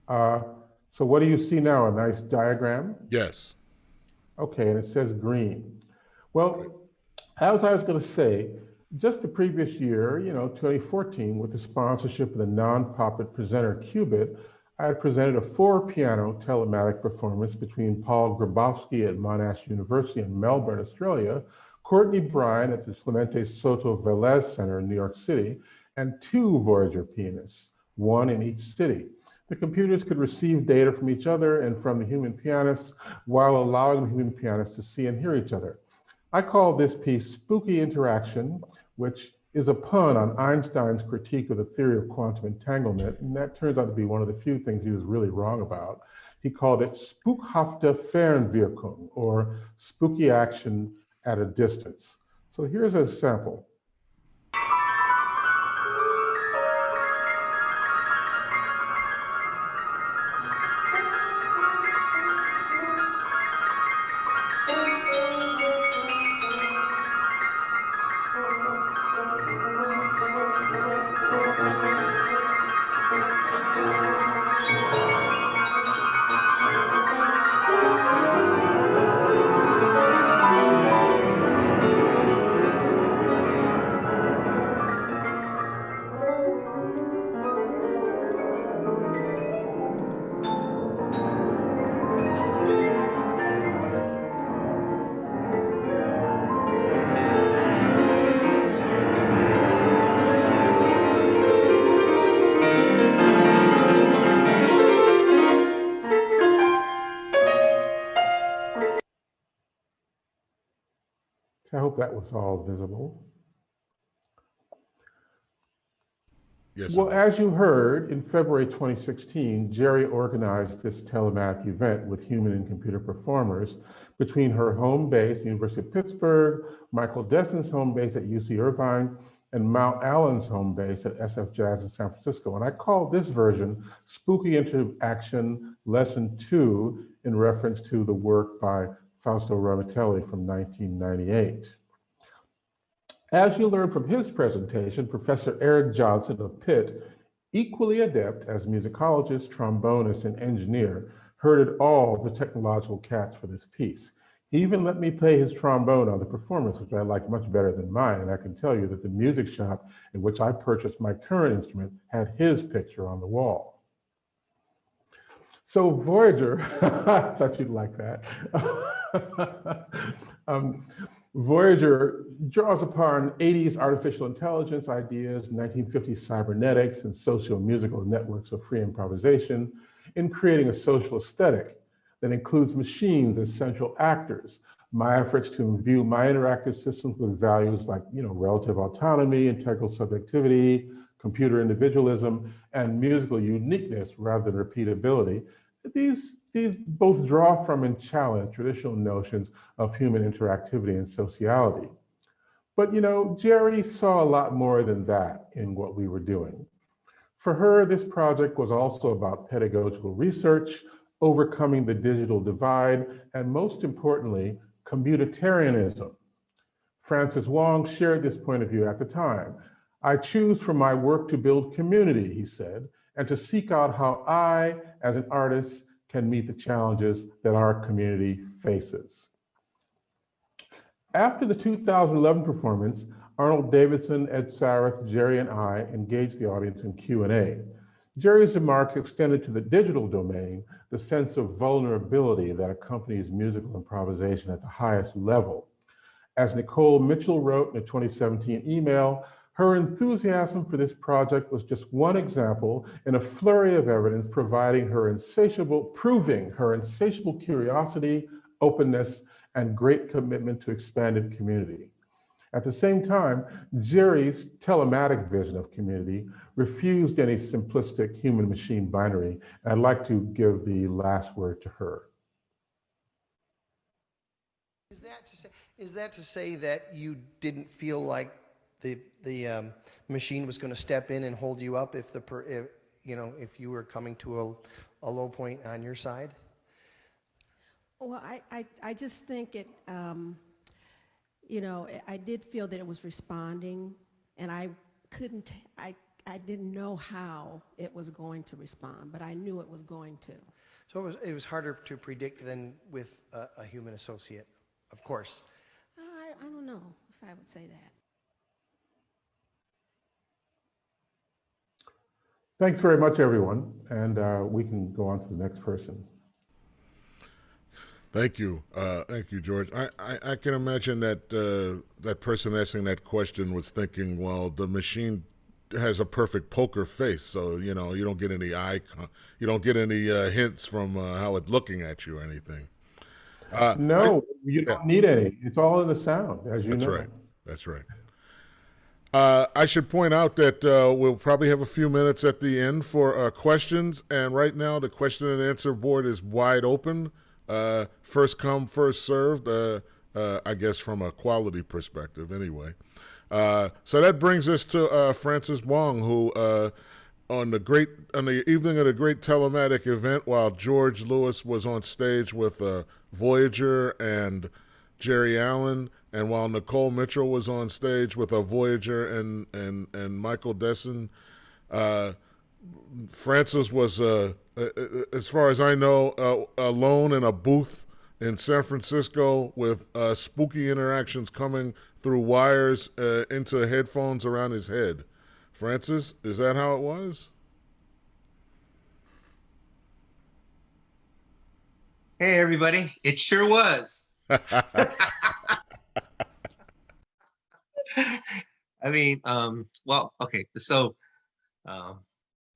So what do you see now? A nice diagram? Yes. Okay, and it says green. Well, as I was going to say, just the previous year, 2014, with the sponsorship of the non-profit presenter Qubit, I had presented a 4-piano telematic performance between Paul Grabowski at Monash University in Melbourne, Australia, Courtney Bryan at the Clemente Soto Velez Center in New York City, and 2 Voyager pianists, 1 in each city. The computers could receive data from each other and from the human pianists while allowing the human pianists to see and hear each other. I call this piece Spooky Interaction, which is a pun on Einstein's critique of the theory of quantum entanglement, and that turns out to be one of the few things he was really wrong about. He called it Spookhafte Fernwirkung, or spooky action at a distance. So here's a sample. I hope that was all visible. Yes. Well, as you heard, in February 2016, Geri organized this telematic event with human and computer performers between her home base, the University of Pittsburgh, Michael Desson's home base at UC Irvine, and Mount Allen's home base at SF Jazz in San Francisco. And I call this version Spooky Interaction Lesson 2 in reference to the work by Fausto Ramitelli from 1998. As you learned from his presentation, Professor Eric Johnson of Pitt, equally adept as musicologist, trombonist, and engineer, herded all the technological cats for this piece. He even let me play his trombone on the performance, which I like much better than mine, and I can tell you that the music shop in which I purchased my current instrument had his picture on the wall. So Voyager, I thought you'd like that. Voyager draws upon 80s artificial intelligence ideas, 1950s cybernetics, and socio-musical networks of free improvisation in creating a social aesthetic that includes machines as central actors. My efforts to imbue my interactive systems with values like, relative autonomy, integral subjectivity, computer individualism, and musical uniqueness rather than repeatability. These both draw from and challenge traditional notions of human interactivity and sociality. But Geri saw a lot more than that in what we were doing. For her, this project was also about pedagogical research, overcoming the digital divide, and most importantly, commutitarianism. Francis Wong shared this point of view at the time. I choose for my work to build community, he said, and to seek out how I, as an artist, can meet the challenges that our community faces. After the 2011 performance, Arnold Davidson, Ed Sareth, Geri, and I engaged the audience in Q&A. Geri's remarks extended to the digital domain, the sense of vulnerability that accompanies musical improvisation at the highest level. As Nicole Mitchell wrote in a 2017 email, her enthusiasm for this project was just one example in a flurry of evidence proving her insatiable curiosity, openness, and great commitment to expanded community. At the same time, Geri's telematic vision of community refused any simplistic human-machine binary, and I'd like to give the last word to her. Is that to say that you didn't feel like the machine was going to step in and hold you up if if you were coming to a low point on your side? Well, I just think it, I did feel that it was responding, and I didn't know how it was going to respond, but I knew it was going to. So it was harder to predict than with a human associate, of course. I don't know if I would say that. Thanks very much, everyone, and we can go on to the next person. Thank you, George. I can imagine that that person asking that question was thinking, well, the machine has a perfect poker face, so you don't get any you don't get any hints from how it's looking at you or anything. No, you don't need any. It's all in the sound, as you know. That's right. That's right. I should point out that we'll probably have a few minutes at the end for questions, and right now the question and answer board is wide open. First come, first served, I guess from a quality perspective anyway. So that brings us to Francis Wong, who on the evening of the great telematic event, while George Lewis was on stage with Voyager and Geri Allen, and while Nicole Mitchell was on stage with a Voyager and Michael Desson, Francis was, as far as I know, alone in a booth in San Francisco with spooky interactions coming through wires into headphones around his head. Francis, is that how it was? Hey, everybody. It sure was. I mean, well, okay. So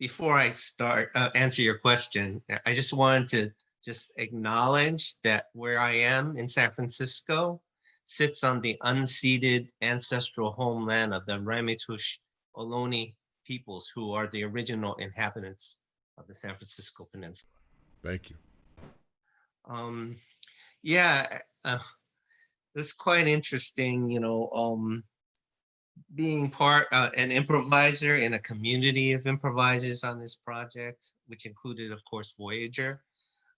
before I start answer your question, I just wanted to just acknowledge that where I am in San Francisco sits on the unceded ancestral homeland of the Ramaytush Ohlone peoples, who are the original inhabitants of the San Francisco Peninsula. Thank you. Yeah, it's quite interesting, being an improviser in a community of improvisers on this project, which included, of course, Voyager.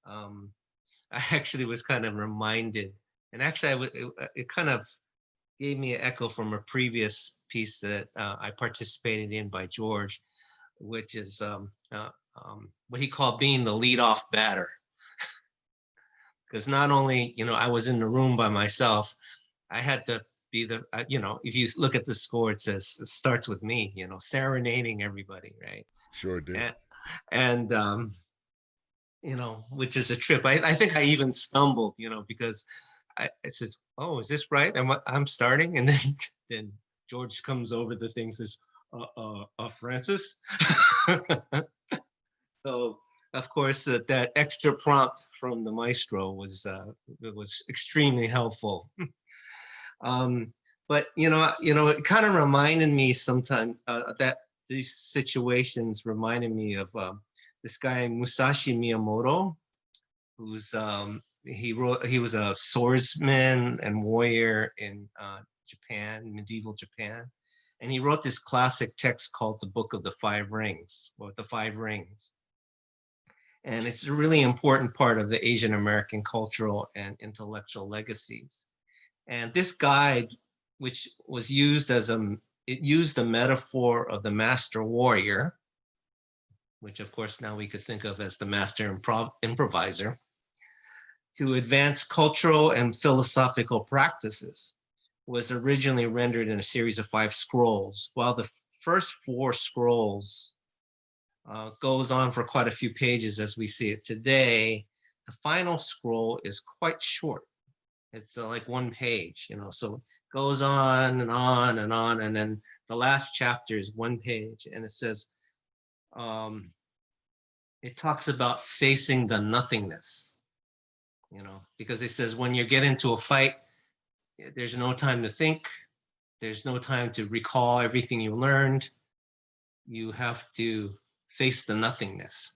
I actually was kind of reminded, and actually it kind of gave me an echo from a previous piece that I participated in by George, which is what he called being the leadoff batter. Because not only, I was in the room by myself, I had to be the, if you look at the score, it says, it starts with me, serenading everybody, right? Sure did. And which is a trip. I think I even stumbled, because I said, oh, is this right? I'm starting? And then George comes over the thing and says, Francis? So, of course, that extra prompt from the maestro was extremely helpful. But it kind of reminded me sometimes that these situations reminded me of this guy Musashi Miyamoto, who's he was a swordsman and warrior in Japan, medieval Japan, and he wrote this classic text called the Book of the Five Rings, or the Five Rings. And it's a really important part of the Asian American cultural and intellectual legacies. And this guide, which was used it used the metaphor of the master warrior, which of course now we could think of as the master improviser, to advance cultural and philosophical practices. was originally rendered in a series of 5 scrolls. While the first 4 scrolls goes on for quite a few pages as we see it today, the final scroll is quite short. It's like 1 page, you know, so it goes on and on and on. And then the last chapter is 1 page, and it says, it talks about facing the nothingness, you know, because it says when you get into a fight, there's no time to think. There's no time to recall everything you learned. You have to face the nothingness,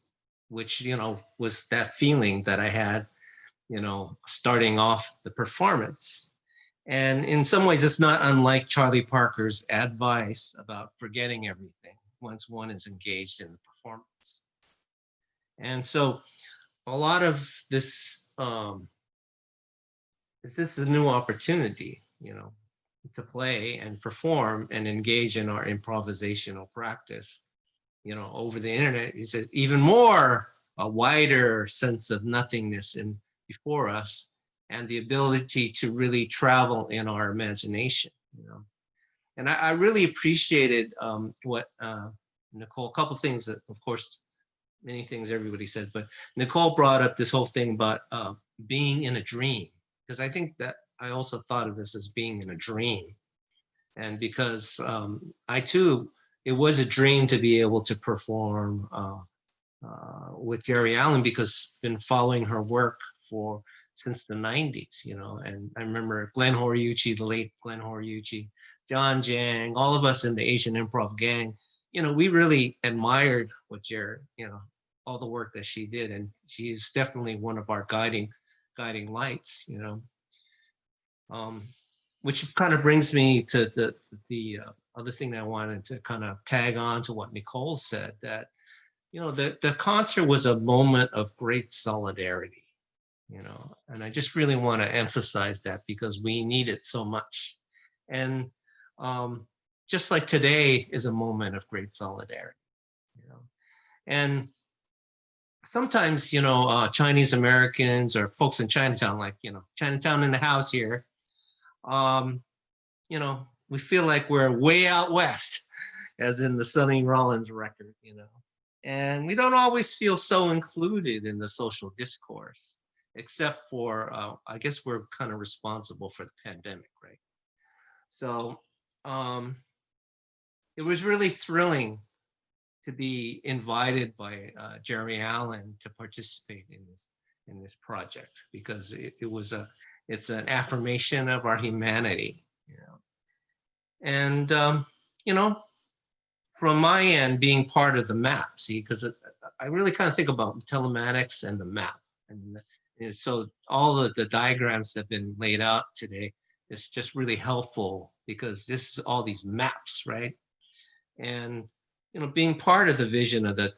which, you know, was that feeling that I had, you know, starting off the performance. And in some ways, it's not unlike Charlie Parker's advice about forgetting everything once one is engaged in the performance. And so a lot of this, is this a new opportunity, you know, to play and perform and engage in our improvisational practice, you know, over the internet. He said even more, a wider sense of nothingness in before us, and the ability to really travel in our imagination, you know. And I really appreciated what Nicole, a couple things that, of course, many things everybody said, but Nicole brought up this whole thing about being in a dream, because I think that I also thought of this as being in a dream. And because I too, it was a dream to be able to perform with Geri Allen, because I've been following her work since the 90s, you know. And I remember Glenn Horiuchi, the late Glenn Horiuchi, John Jang, all of us in the Asian Improv gang, you know, we really admired what Geri, you know, all the work that she did. And she is definitely one of our guiding lights, you know. Which kind of brings me to the other thing that I wanted to kind of tag on to what Nicole said, that, you know, the concert was a moment of great solidarity, you know, and I just really want to emphasize that because we need it so much. And just like today is a moment of great solidarity, you know. And sometimes, you know, Chinese Americans or folks in Chinatown, like, you know, Chinatown in the house here, you know, we feel like we're way out west, as in the Sonny Rollins record, you know. And we don't always feel so included in the social discourse, except for, I guess we're kind of responsible for the pandemic, right? So it was really thrilling to be invited by Geri Allen to participate in this project, because it's an affirmation of our humanity, you know. And you know, from my end, being part of the map, see, because I really kind of think about telematics and the map, and so all of the diagrams that have been laid out today is just really helpful, because this is all these maps, right? And you know, being part of the vision of the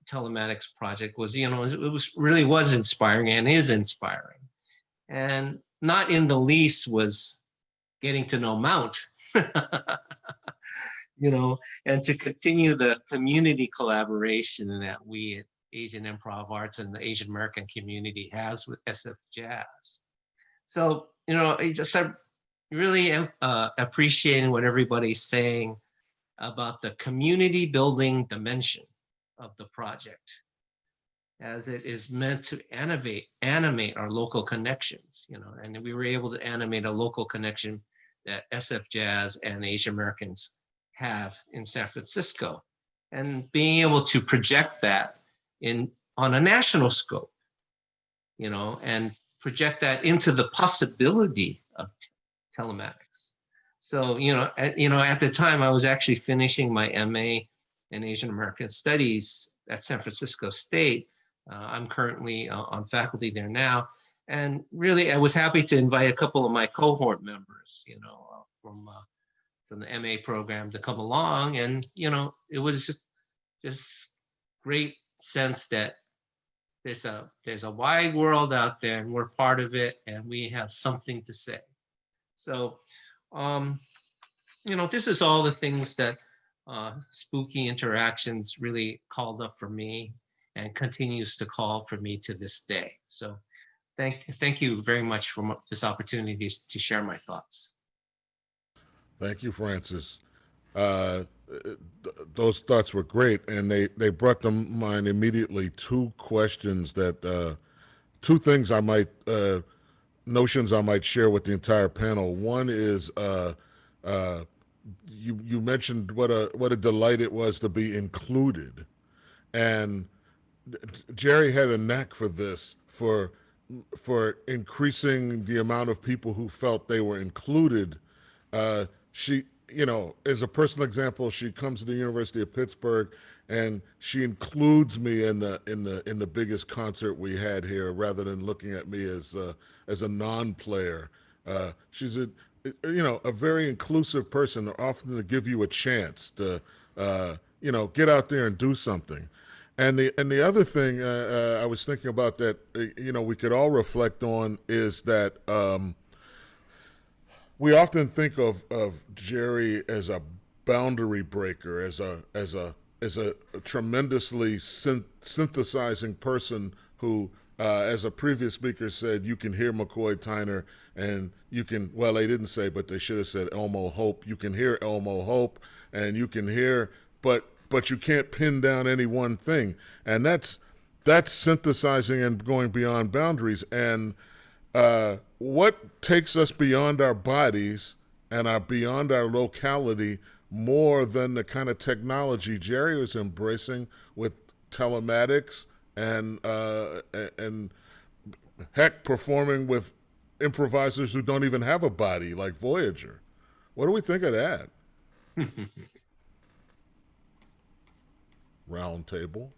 telematics project was, you know, it really was inspiring and is inspiring. And not in the least was getting to know Mount, you know, and to continue the community collaboration that we at Asian Improv Arts and the Asian American community has with SF Jazz. So, you know, I'm really appreciating what everybody's saying about the community building dimension of the project, as it is meant to animate our local connections, you know. And we were able to animate a local connection that SF Jazz and Asian Americans have in San Francisco, and being able to project that on a national scope, you know, and project that into the possibility of telematics. So, you know, at the time I was actually finishing my MA in Asian American Studies at San Francisco State. I'm currently on faculty there now. And really, I was happy to invite a couple of my cohort members, you know, from the MA program to come along. And, you know, it was just this great sense that there's a wide world out there, and we're part of it, and we have something to say. So, you know, this is all the things that Spooky Interactions really called up for me, and continues to call for me to this day. So thank you very much for this opportunity to share my thoughts. Thank you, Francis. Those thoughts were great, and they brought to mind immediately two questions that two things I might notions I might share with the entire panel. One is uh, you mentioned what a delight it was to be included, and Geri had a knack for this for increasing the amount of people who felt they were included. She, as a personal example, she comes to the University of Pittsburgh and she includes me in the biggest concert we had here, rather than looking at me as a non-player. She's a very inclusive person, often to give you a chance to get out there and do something. And the other thing I was thinking about that we could all reflect on is that we often think of Geri as a boundary breaker, as a tremendously synthesizing person who, as a previous speaker said, you can hear McCoy Tyner, and you can, well, they didn't say, but they should have said Elmo Hope. You can hear Elmo Hope, and you can hear, but you can't pin down any one thing, and that's synthesizing and going beyond boundaries. And what takes us beyond our bodies and beyond our locality more than the kind of technology Geri was embracing with telematics and heck, performing with improvisers who don't even have a body, like Voyager. What do we think of that? Round table.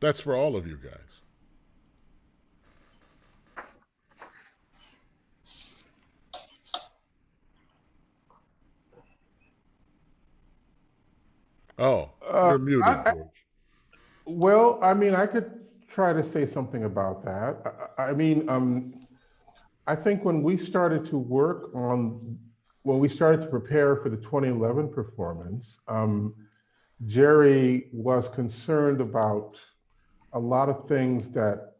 That's for all of you guys. Oh, Uh, you're muted, I, George. well, I mean, I could try to say something about that. I think when we started to prepare for the 2011 performance, Geri was concerned about a lot of things that,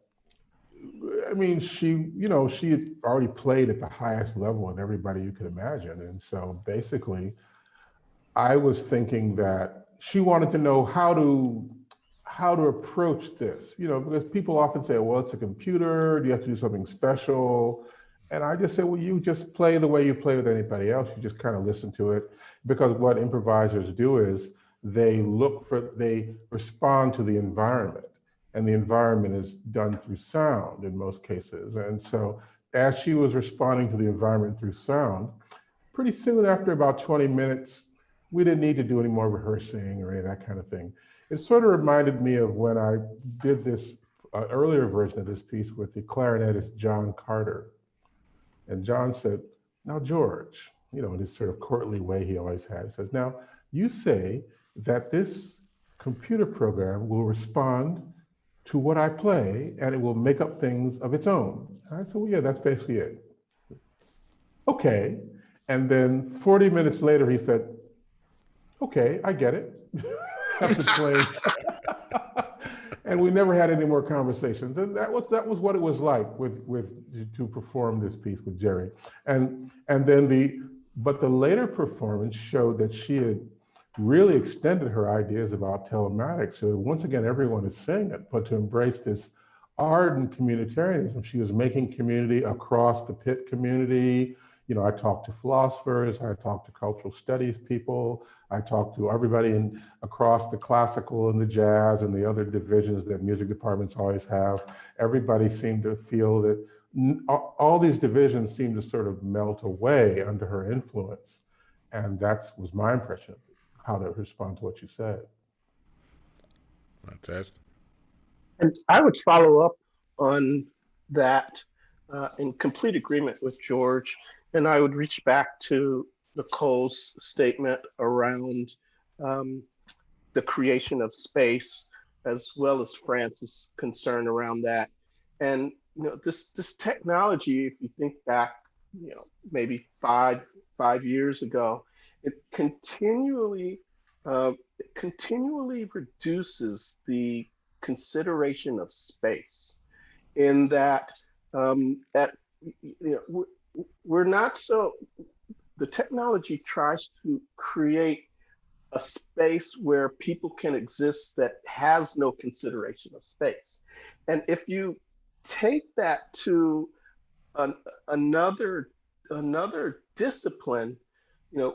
I mean, she had already played at the highest level of everybody you could imagine. And so basically, I was thinking that she wanted to know how to approach this, because people often say, well, it's a computer, do you have to do something special? And I just say, well, you just play the way you play with anybody else. You just kind of listen to it, because what improvisers do is they respond to the environment, and the environment is done through sound in most cases. And so as she was responding to the environment through sound, pretty soon after about 20 minutes, we didn't need to do any more rehearsing or any of that kind of thing. It sort of reminded me of when I did this earlier version of this piece with the clarinetist John Carter. And John said, now, George, in this sort of courtly way he always had, he says, now, you say that this computer program will respond to what I play and it will make up things of its own. And I said, well, yeah, that's basically it. Okay. And then 40 minutes later, he said, okay, I get it. After playing. And we never had any more conversations. And that was what it was like to perform this piece with Geri. But the later performance showed that she had really extended her ideas about telematics. So once again, everyone is saying it, but to embrace this ardent communitarianism. She was making community across the Pitt community. I talked to philosophers, I talked to cultural studies people, I talked to everybody across the classical and the jazz and the other divisions that music departments always have. Everybody seemed to feel that all these divisions seemed to sort of melt away under her influence. And that was my impression of how to respond to what you said. Fantastic. And I would follow up on that in complete agreement with George. And I would reach back to Nicole's statement around the creation of space, as well as Francis' concern around that. And this technology, if you think back, maybe five years ago, it continually reduces the consideration of space. in that at we're not so the technology tries to create a space where people can exist that has no consideration of space. And if you take that to an, another another discipline,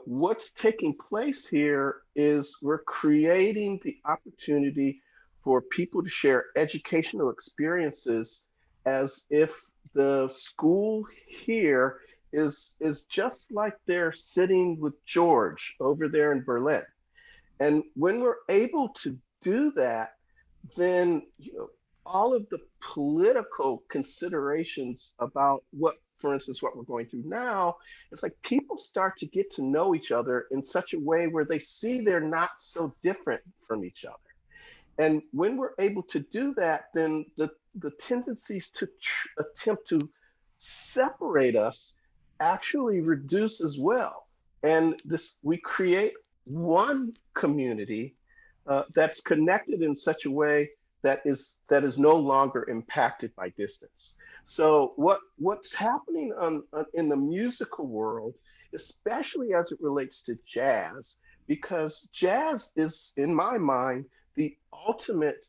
what's taking place here is we're creating the opportunity for people to share educational experiences as if the school here is just like they're sitting with George over there in Berlin. And when we're able to do that, then all of the political considerations about what, for instance, what we're going through now, it's like people start to get to know each other in such a way where they see they're not so different from each other. And when we're able to do that, then the tendencies to attempt to separate us actually reduce as well. And this we create one community that's connected in such a way that is no longer impacted by distance. So what's happening in the musical world, especially as it relates to jazz, because jazz is, in my mind, the ultimate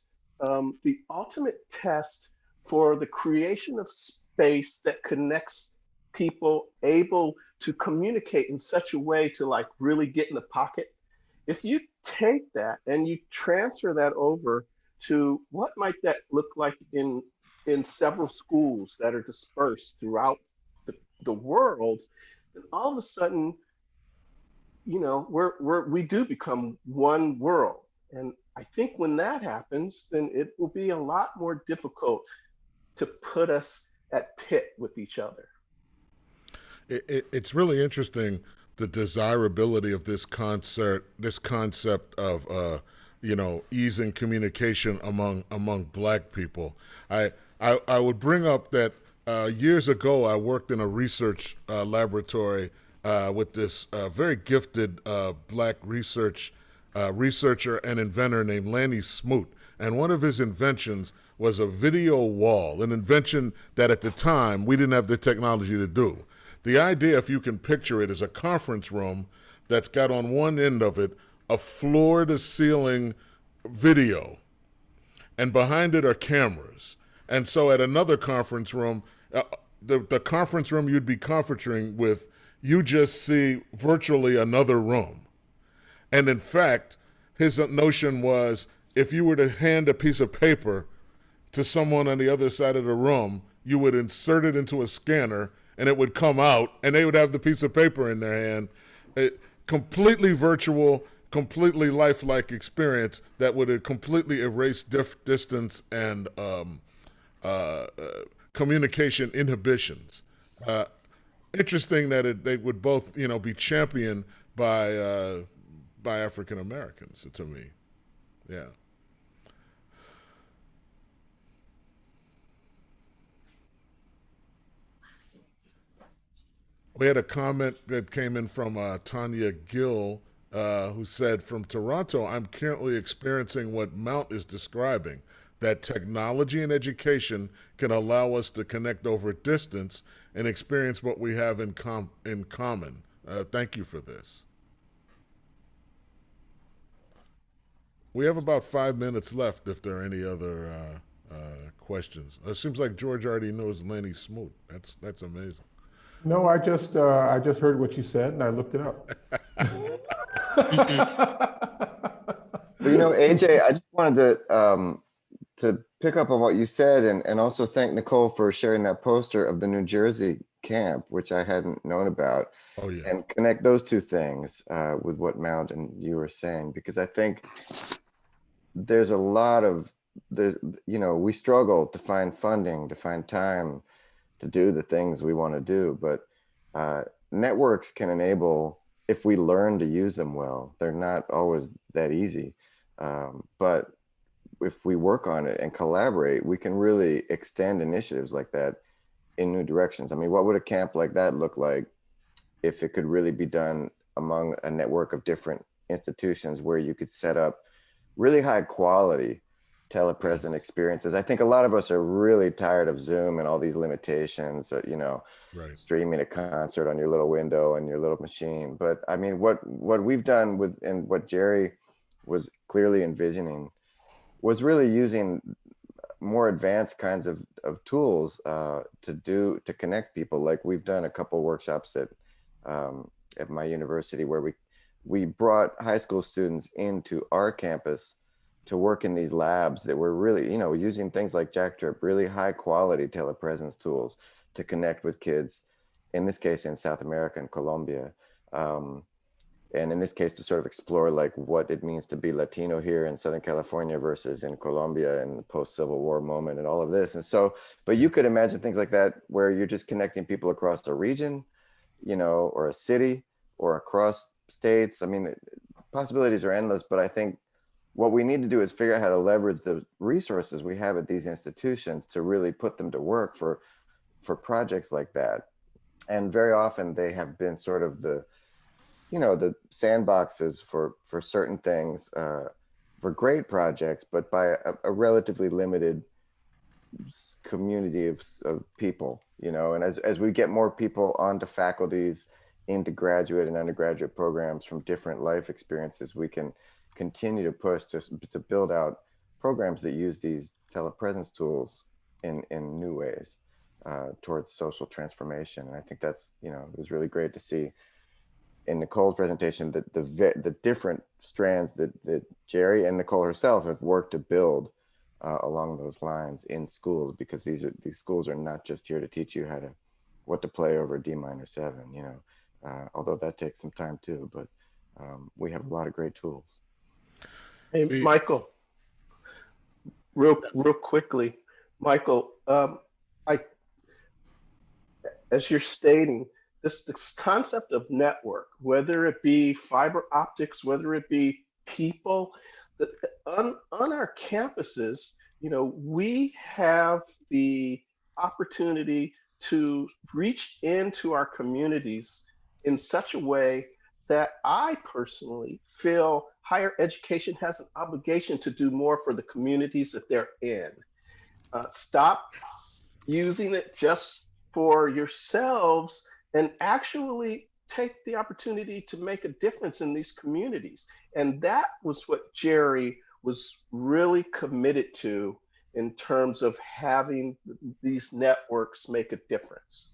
test for the creation of space that connects people able to communicate in such a way to like really get in the pocket. If you take that and you transfer that over to what might that look like in several schools that are dispersed throughout the world, then all of a sudden, we do become one world. And I think when that happens, then it will be a lot more difficult to put us at pit with each other. It's really interesting the desirability of this concept of easing communication among black people. I would bring up that years ago I worked in a research laboratory with this very gifted black researcher and inventor named Lanny Smoot, and one of his inventions was a video wall, an invention that at the time we didn't have the technology to do. The idea, if you can picture it, is a conference room that's got on one end of it a floor-to-ceiling video, and behind it are cameras. And so at another conference room, the conference room you'd be conferencing with, you just see virtually another room. And in fact, his notion was if you were to hand a piece of paper to someone on the other side of the room, you would insert it into a scanner and it would come out and they would have the piece of paper in their hand. Completely virtual, completely lifelike experience that would completely erase distance and communication inhibitions. Interesting that they would both, be championed by African Americans. To me, yeah. We had a comment that came in from Tanya Gill, who said, from Toronto, I'm currently experiencing what Mount is describing, that technology and education can allow us to connect over distance and experience what we have in common. Thank you for this. We have about 5 minutes left if there are any other questions. It seems like George already knows Lenny Smoot. That's amazing. No, I just heard what you said and I looked it up. Well, AJ, I just wanted to pick up on what you said and also thank Nicole for sharing that poster of the New Jersey camp, which I hadn't known about. Oh, yeah. And connect those two things with what Mount and you were saying, because I think there's a lot of, we struggle to find funding, to find time to do the things we want to do, but networks can enable, if we learn to use them well. They're not always that easy, but if we work on it and collaborate, we can really extend initiatives like that in new directions. I mean, what would a camp like that look like if it could really be done among a network of different institutions where you could set up really high quality telepresent experiences. I think a lot of us are really tired of Zoom and all these limitations that, you know, Right. streaming a concert on your little window and your little machine. But I mean, what we've done with, and what Geri was clearly envisioning, was really using more advanced kinds of tools to connect people. Like we've done a couple workshops at my university where we brought high school students into our campus to work in these labs that were really, you know, using things like Jacktrip, really high quality telepresence tools to connect with kids, in this case in South America and Colombia. And in this case, to sort of explore like what it means to be Latino here in Southern California versus in Colombia in the post-Civil War moment and all of this. And so, but you could imagine things like that where you're just connecting people across a region, you know, or a city or across states. I mean, the possibilities are endless, but I think what we need to do is figure out how to leverage the resources we have at these institutions to really put them to work for projects like that. And very often they have been sort of the, you know, the sandboxes for certain things, for great projects, but by a relatively limited community of people, you know. And as we get more people onto faculties, into graduate and undergraduate programs from different life experiences, we can continue to push to build out programs that use these telepresence tools in new ways towards social transformation. And I think that's, you know, it was really great to see in Nicole's presentation that the different strands that Geri and Nicole herself have worked to build along those lines in schools, because these schools are not just here to teach you what to play over D minor 7, you know, although that takes some time too, but we have a lot of great tools. Hey, Michael, real quickly, Michael, as you're stating, this concept of network, whether it be fiber optics, whether it be people, on our campuses, you know, we have the opportunity to reach into our communities in such a way that I personally feel higher education has an obligation to do more for the communities that they're in. Stop using it just for yourselves and actually take the opportunity to make a difference in these communities. And that was what Geri was really committed to in terms of having these networks make a difference.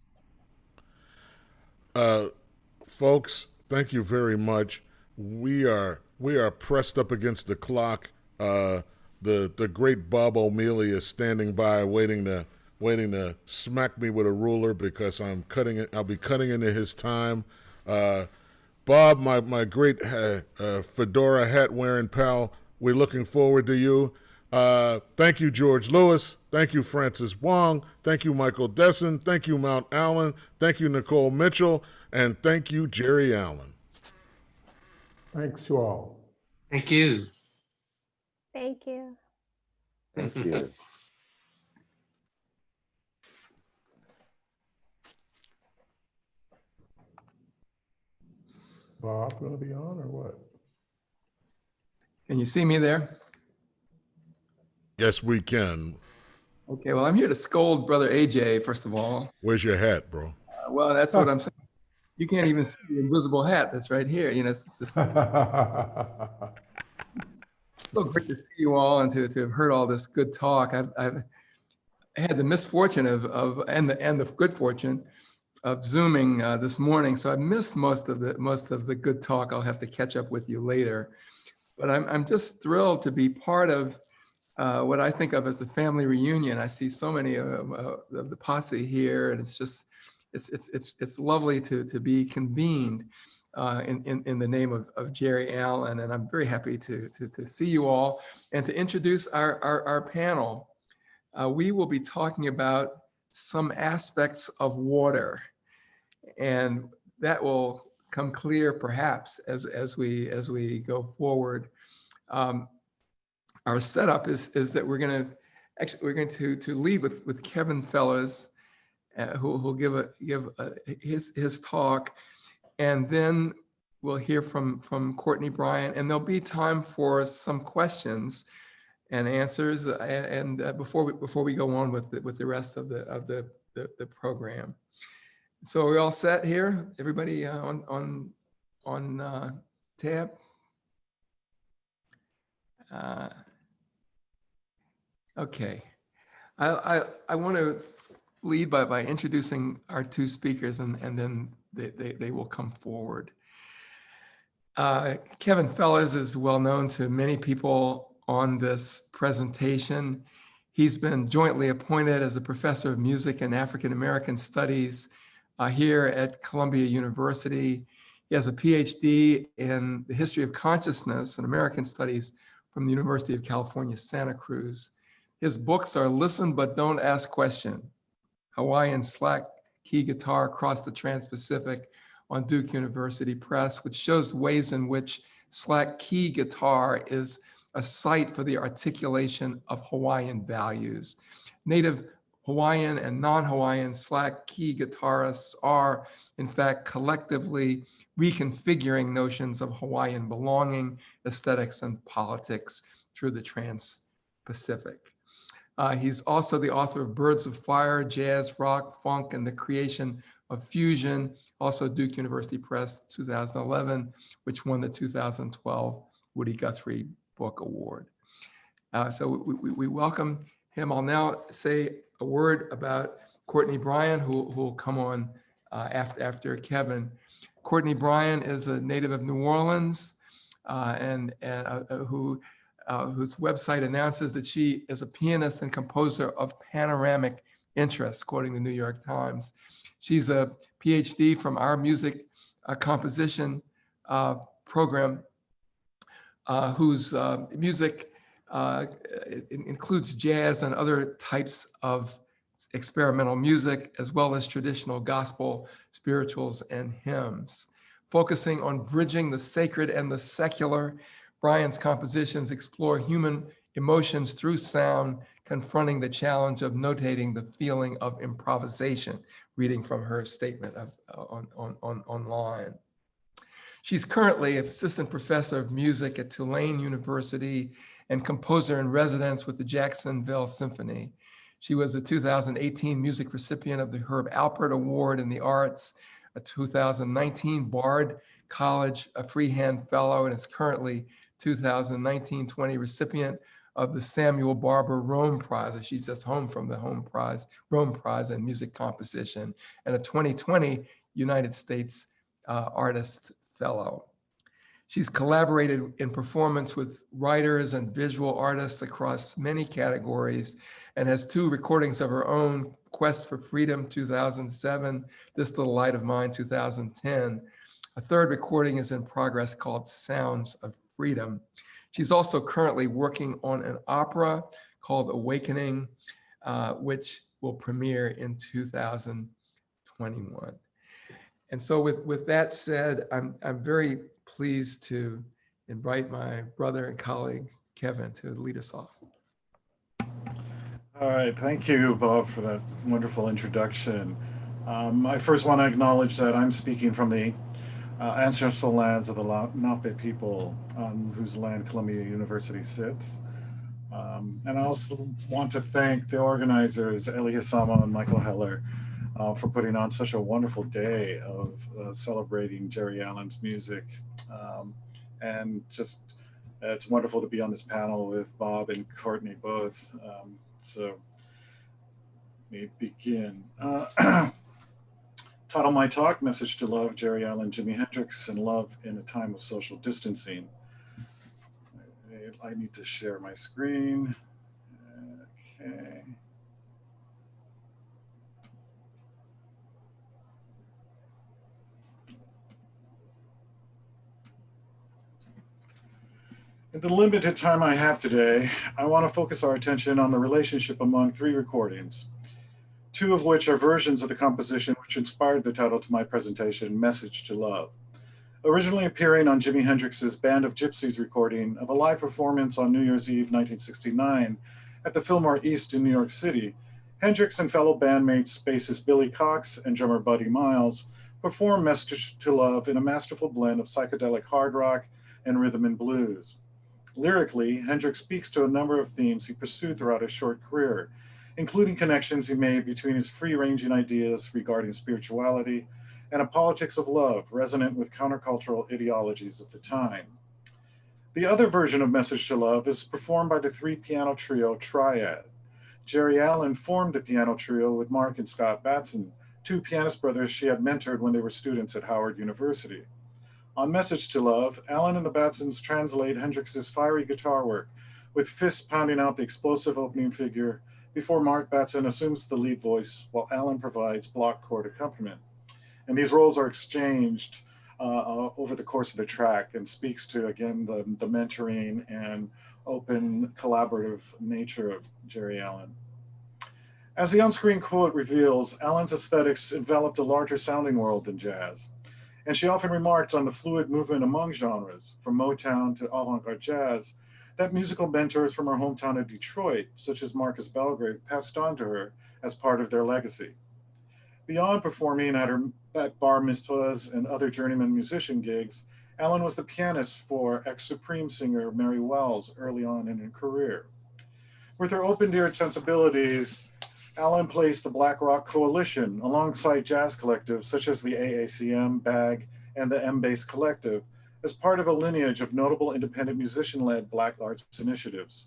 Folks, thank you very much. We are pressed up against the clock. The great Bob O'Meally is standing by, waiting to smack me with a ruler because I'll be cutting into his time. Bob, my great fedora hat wearing pal, we're looking forward to you. Thank you, George Lewis. Thank you, Francis Wong. Thank you, Michael Desson. Thank you, Mount Allen. Thank you, Nicole Mitchell. And thank you, Geri Allen. Thanks to all. Thank you. Thank you. Thank you. Bob, gonna be on or what? Can you see me there? Yes, we can. Okay, well, I'm here to scold Brother AJ, first of all. Where's your hat, bro? Well, that's what I'm saying. You can't even see the invisible hat that's right here. You know, it's so great to see you all and to have heard all this good talk. I've had the misfortune and the good fortune of Zooming this morning, so I missed most of the good talk. I'll have to catch up with you later. But I'm just thrilled to be part of what I think of as a family reunion. I see so many of the posse here, and it's just it's lovely to be convened in the name of Geri Allen, and I'm very happy to see you all and to introduce our panel. We will be talking about some aspects of water, and that will come clear perhaps as we go forward. Our setup is that we're going to lead with Kevin Fellows, who'll give his talk, and then we'll hear from Courtney Bryant, and there'll be time for some questions. and answers. Before we go on with the rest of the program, so are we all set here? Everybody on tab. Okay, I want to lead by introducing our two speakers, and then they will come forward. Kevin Fellers is well known to many people on this presentation. He's been jointly appointed as a professor of music and African American studies here at Columbia University. He has a PhD in the history of consciousness and American studies from the University of California, Santa Cruz. His books are Listen But Don't Ask Question, Hawaiian Slack Key Guitar Across the Trans-Pacific on Duke University Press, which shows ways in which slack key guitar is a site for the articulation of Hawaiian values. Native Hawaiian and non-Hawaiian slack key guitarists are, in fact, collectively reconfiguring notions of Hawaiian belonging, aesthetics, and politics through the Trans-Pacific. He's also the author of Birds of Fire, Jazz, Rock, Funk, and the Creation of Fusion, also Duke University Press, 2011, which won the 2012 Woody Guthrie Book Award. So we welcome him. I'll now say a word about Courtney Bryan, who will come on after Kevin. Courtney Bryan is a native of New Orleans whose website announces that she is a pianist and composer of panoramic interest, quoting the New York Times. She's a PhD from our music composition program, whose music includes jazz and other types of experimental music, as well as traditional gospel, spirituals, and hymns. Focusing on bridging the sacred and the secular, Bryan's compositions explore human emotions through sound, confronting the challenge of notating the feeling of improvisation, reading from her statement online. She's currently assistant professor of music at Tulane University and composer in residence with the Jacksonville Symphony. She was a 2018 music recipient of the Herb Alpert Award in the Arts, a 2019 Bard College a Freehand Fellow, and is currently 2019-20 recipient of the Samuel Barber Rome Prize. She's just home from the Rome Prize in Music Composition, and a 2020 United States Artist Fellow. She's collaborated in performance with writers and visual artists across many categories, and has 2 recordings of her own: Quest for Freedom, 2007, This Little Light of Mine, 2010. A 3rd recording is in progress called Sounds of Freedom. She's also currently working on an opera called Awakening, which will premiere in 2021. And so with that said, I'm very pleased to invite my brother and colleague, Kevin, to lead us off. All right, thank you, Bob, for that wonderful introduction. I first want to acknowledge that I'm speaking from the ancestral lands of the Lenape people, on whose land Columbia University sits. And I also want to thank the organizers, Eli Hisamo and Michael Heller, for putting on such a wonderful day of celebrating Geri Allen's music. And just, it's wonderful to be on this panel with Bob and Courtney both. So let me begin. Title my talk, Message to Love, Geri Allen, Jimi Hendrix, and Love in a Time of Social Distancing. I need to share my screen. Okay. In the limited time I have today, I want to focus our attention on the relationship among 3 recordings, 2 of which are versions of the composition which inspired the title to my presentation, Message to Love. Originally appearing on Jimi Hendrix's Band of Gypsies recording of a live performance on New Year's Eve 1969 at the Fillmore East in New York City, Hendrix and fellow bandmates bassist Billy Cox and drummer Buddy Miles performed Message to Love in a masterful blend of psychedelic hard rock and rhythm and blues. Lyrically, Hendrix speaks to a number of themes he pursued throughout his short career, including connections he made between his free ranging ideas regarding spirituality and a politics of love resonant with countercultural ideologies of the time. The other version of Message to Love is performed by the three piano trio Triad. Geri Allen formed the piano trio with Mark and Scott Batson, two pianist brothers she had mentored when they were students at Howard University. On Message to Love, Allen and the Batsons translate Hendrix's fiery guitar work, with fists pounding out the explosive opening figure before Mark Batson assumes the lead voice while Allen provides block chord accompaniment. And these roles are exchanged over the course of the track and speaks to, again, the mentoring and open collaborative nature of Geri Allen. As the on-screen quote reveals, Allen's aesthetics enveloped a larger sounding world than jazz. And she often remarked on the fluid movement among genres, from Motown to avant-garde jazz, that musical mentors from her hometown of Detroit, such as Marcus Belgrave, passed on to her as part of their legacy. Beyond performing at bar mitzvahs and other journeyman musician gigs, Allen was the pianist for ex-Supreme singer Mary Wells early on in her career. With her open-eared sensibilities, Allen placed the Black Rock Coalition alongside jazz collectives such as the AACM, BAG, and the M-Bass Collective as part of a lineage of notable independent musician-led Black arts initiatives.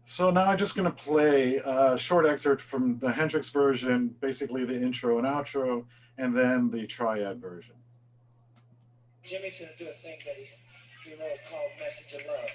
So now I'm just going to play a short excerpt from the Hendrix version, basically the intro and outro, and then the Triad version. Jimmy's going to do a thing that he wrote called Message of Love.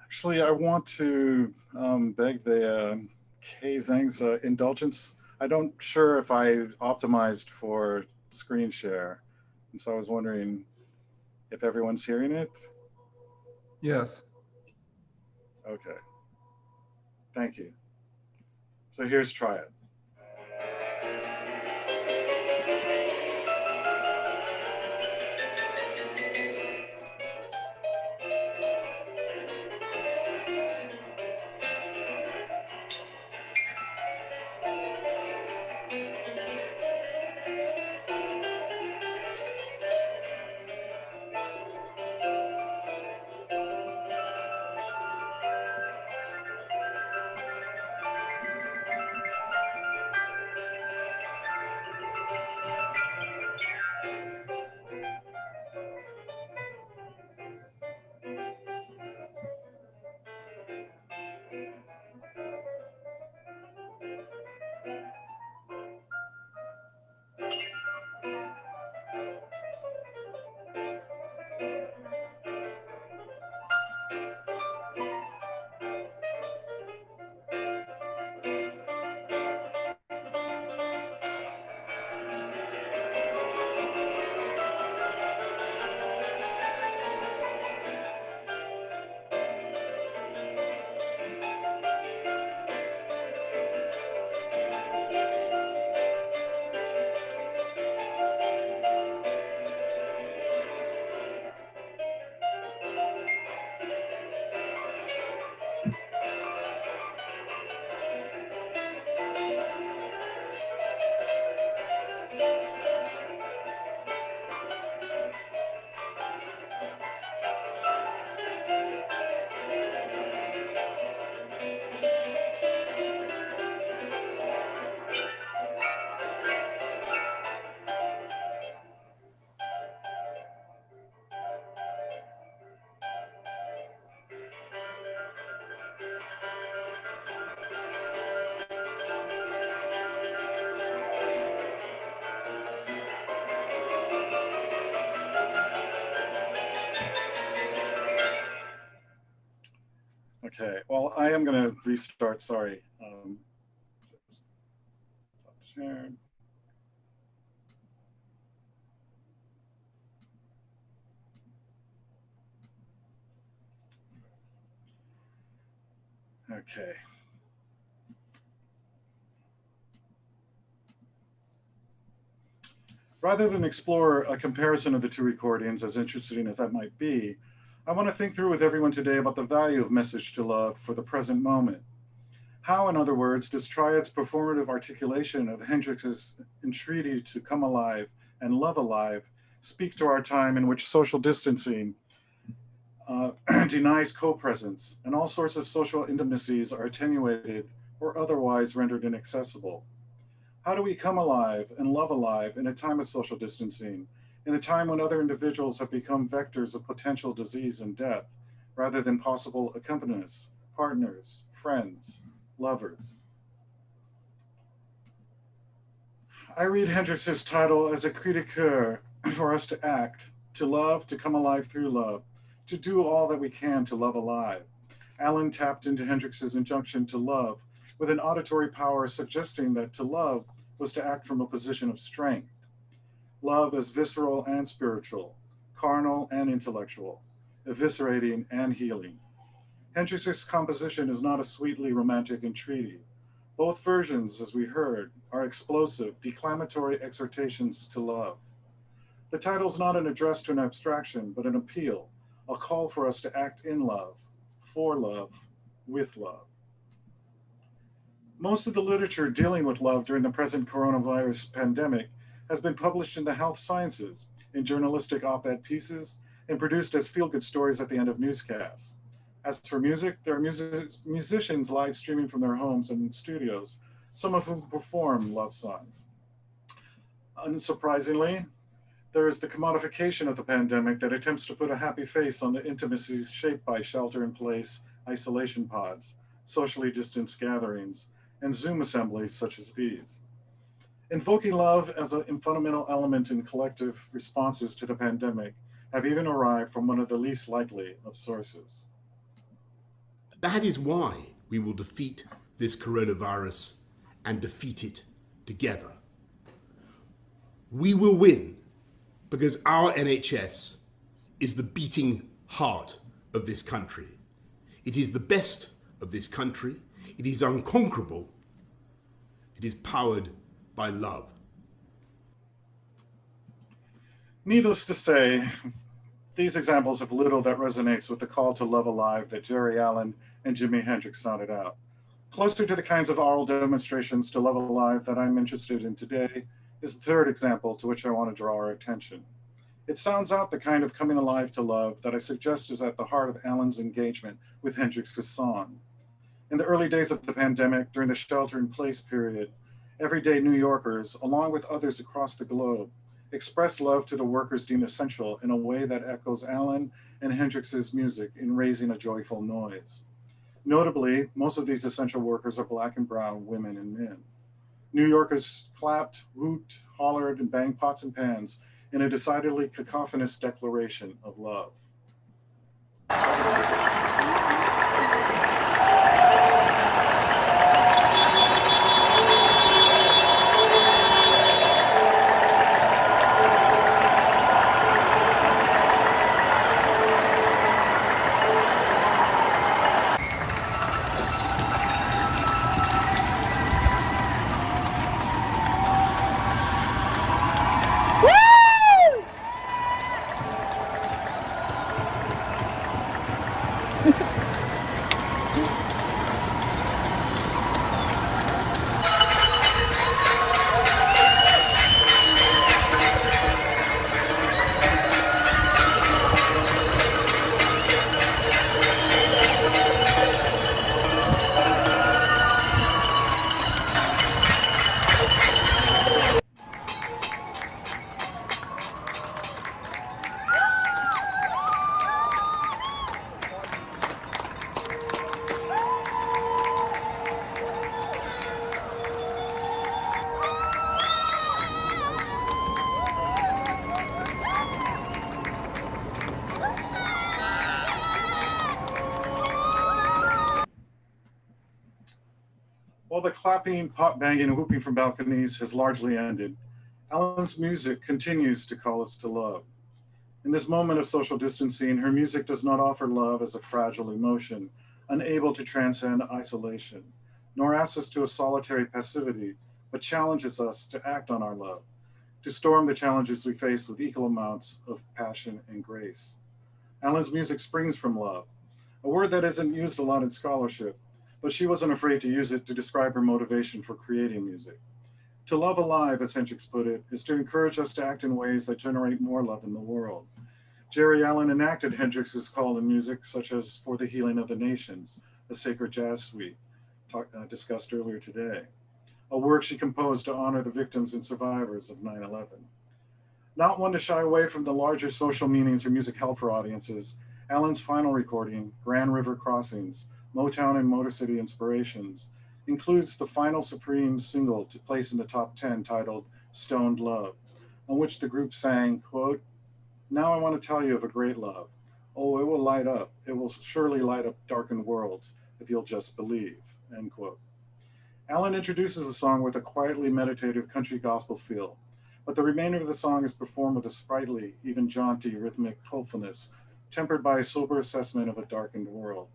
Actually, I want to beg the Kay Zhang's indulgence. I don't sure if I optimized for screen share. And so I was wondering if everyone's hearing it. Yes. Okay. Thank you. So here's Try It. am going to restart, sorry. Stop sharing. Okay. Rather than explore a comparison of the two recordings, as interesting as that might be, I want to think through with everyone today about the value of Message to Love for the present moment. How, in other words, does Triad's performative articulation of Hendrix's entreaty to come alive and love alive speak to our time in which social distancing denies co-presence and all sorts of social intimacies are attenuated or otherwise rendered inaccessible? How do we come alive and love alive in a time of social distancing, in a time when other individuals have become vectors of potential disease and death, rather than possible accompanists, partners, friends, lovers? I read Hendrix's title as a cri de coeur for us to act, to love, to come alive through love, to do all that we can to love alive. Alan tapped into Hendrix's injunction to love with an auditory power suggesting that to love was to act from a position of strength. Love as visceral and spiritual, carnal and intellectual, eviscerating and healing. Hendrix's composition is not a sweetly romantic entreaty. Both versions, as we heard, are explosive, declamatory exhortations to love. The title's not an address to an abstraction, but an appeal, a call for us to act in love, for love, with love. Most of the literature dealing with love during the present coronavirus pandemic has been published in the health sciences, in journalistic op-ed pieces, and produced as feel-good stories at the end of newscasts. As for music, there are musicians live streaming from their homes and studios, some of whom perform love songs. Unsurprisingly, there is the commodification of the pandemic that attempts to put a happy face on the intimacies shaped by shelter-in-place isolation pods, socially distanced gatherings, and Zoom assemblies such as these. Invoking love as a fundamental element in collective responses to the pandemic have even arrived from one of the least likely of sources. That is why we will defeat this coronavirus and defeat it together. We will win because our NHS is the beating heart of this country. It is the best of this country. It is unconquerable. It is powered by love. Needless to say, these examples have little that resonates with the call to love alive that Geri Allen and Jimi Hendrix sounded out. Closer to the kinds of oral demonstrations to love alive that I'm interested in today is the third example to which I want to draw our attention. It sounds out the kind of coming alive to love that I suggest is at the heart of Allen's engagement with Hendrix's song. In the early days of the pandemic, during the shelter-in-place period, everyday New Yorkers, along with others across the globe, expressed love to the workers deemed essential in a way that echoes Allen and Hendrix's music in raising a joyful noise. Notably, most of these essential workers are Black and brown women and men. New Yorkers clapped, whooped, hollered, and banged pots and pans in a decidedly cacophonous declaration of love. While the clapping, pot banging, and whooping from balconies has largely ended, Alan's music continues to call us to love. In this moment of social distancing, her music does not offer love as a fragile emotion, unable to transcend isolation, nor asks us to a solitary passivity, but challenges us to act on our love, to storm the challenges we face with equal amounts of passion and grace. Alan's music springs from love, a word that isn't used a lot in scholarship, but she wasn't afraid to use it to describe her motivation for creating music. To love alive, as Hendrix put it, is to encourage us to act in ways that generate more love in the world. Geri Allen enacted Hendrix's call to music, such as For the Healing of the Nations, a sacred jazz suite discussed earlier today, a work she composed to honor the victims and survivors of 9/11. Not one to shy away from the larger social meanings her music held for audiences, Allen's final recording, Grand River Crossings, Motown and Motor City Inspirations, includes the final Supreme single to place in the top 10 titled Stoned Love, on which the group sang, quote, "Now I want to tell you of a great love. Oh, it will light up. It will surely light up darkened worlds if you'll just believe," end quote. Allen introduces the song with a quietly meditative country gospel feel, but the remainder of the song is performed with a sprightly, even jaunty, rhythmic hopefulness, tempered by a sober assessment of a darkened world.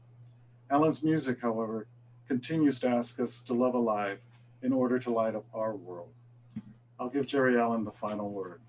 Allen's music, however, continues to ask us to love alive in order to light up our world. I'll give Geri Allen the final word.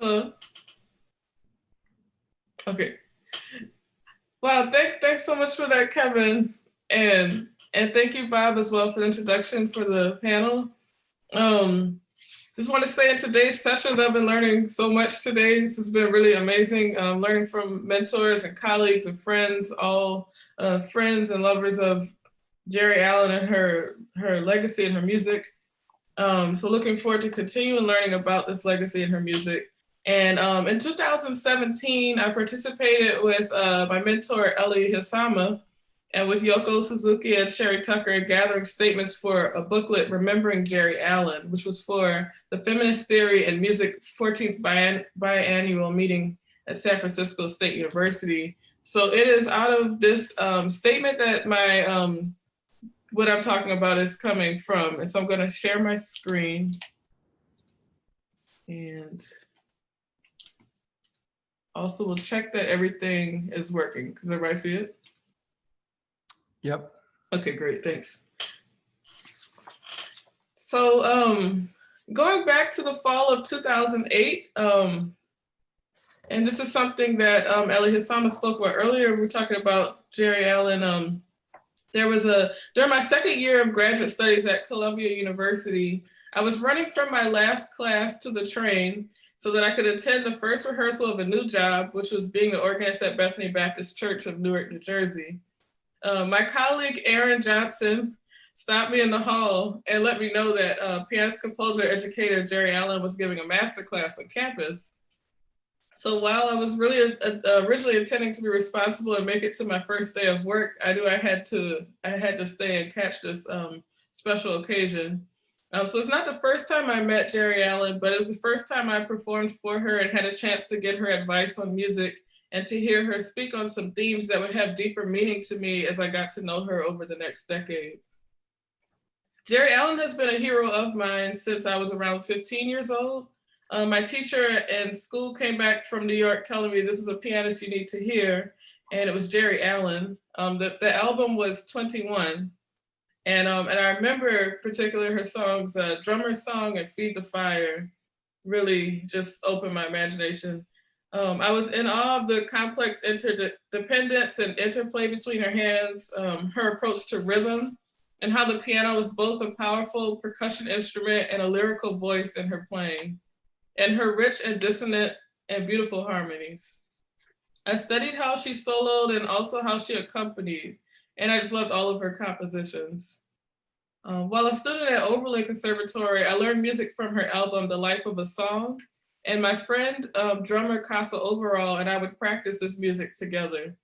Hello. Okay. Wow. Thanks so much for that, Kevin, and thank you, Bob, as well for the introduction for the panel. Just want to say in today's sessions, I've been learning so much today. This has been really amazing. Learning from mentors and colleagues and friends, all friends and lovers of Geri Allen and her legacy and her music. So looking forward to continuing learning about this legacy and her music. And in 2017, I participated with my mentor, Ellie Hisama, and with Yoko Suzuki and Sherry Tucker, gathering statements for a booklet, Remembering Geri Allen, which was for the Feminist Theory and Music 14th biannual meeting at San Francisco State University. So it is out of this statement that my what I'm talking about is coming from. And so I'm gonna share my screen. And also we'll check that everything is working. Does everybody see it? Yep. Okay, great, thanks. So going back to the fall of 2008, and this is something that Ellie Hisama spoke about earlier. We were talking about Geri Allen. During my second year of graduate studies at Columbia University, I was running from my last class to the train, so that I could attend the first rehearsal of a new job, which was being the organist at Bethany Baptist Church of Newark, New Jersey. My colleague, Aaron Johnson, stopped me in the hall and let me know that pianist, composer, educator Geri Allen was giving a masterclass on campus. So while I was really originally intending to be responsible and make it to my first day of work, I knew I had to stay and catch this special occasion. So it's not the first time I met Geri Allen, but it was the first time I performed for her and had a chance to get her advice on music and to hear her speak on some themes that would have deeper meaning to me as I got to know her over the next decade. Geri Allen has been a hero of mine since I was around 15 years old. My teacher in school came back from New York telling me, this is a pianist you need to hear, and it was Geri Allen. The album was 21. And I remember particularly her songs, Drummer's Song and Feed the Fire, really just opened my imagination. I was in awe of the complex interdependence and interplay between her hands, her approach to rhythm, and how the piano was both a powerful percussion instrument and a lyrical voice in her playing, and her rich and dissonant and beautiful harmonies. I studied how she soloed and also how she accompanied, and I just loved all of her compositions. While a student at Oberlin Conservatory, I learned music from her album, The Life of a Song, and my friend, drummer Casa Overall, and I would practice this music together.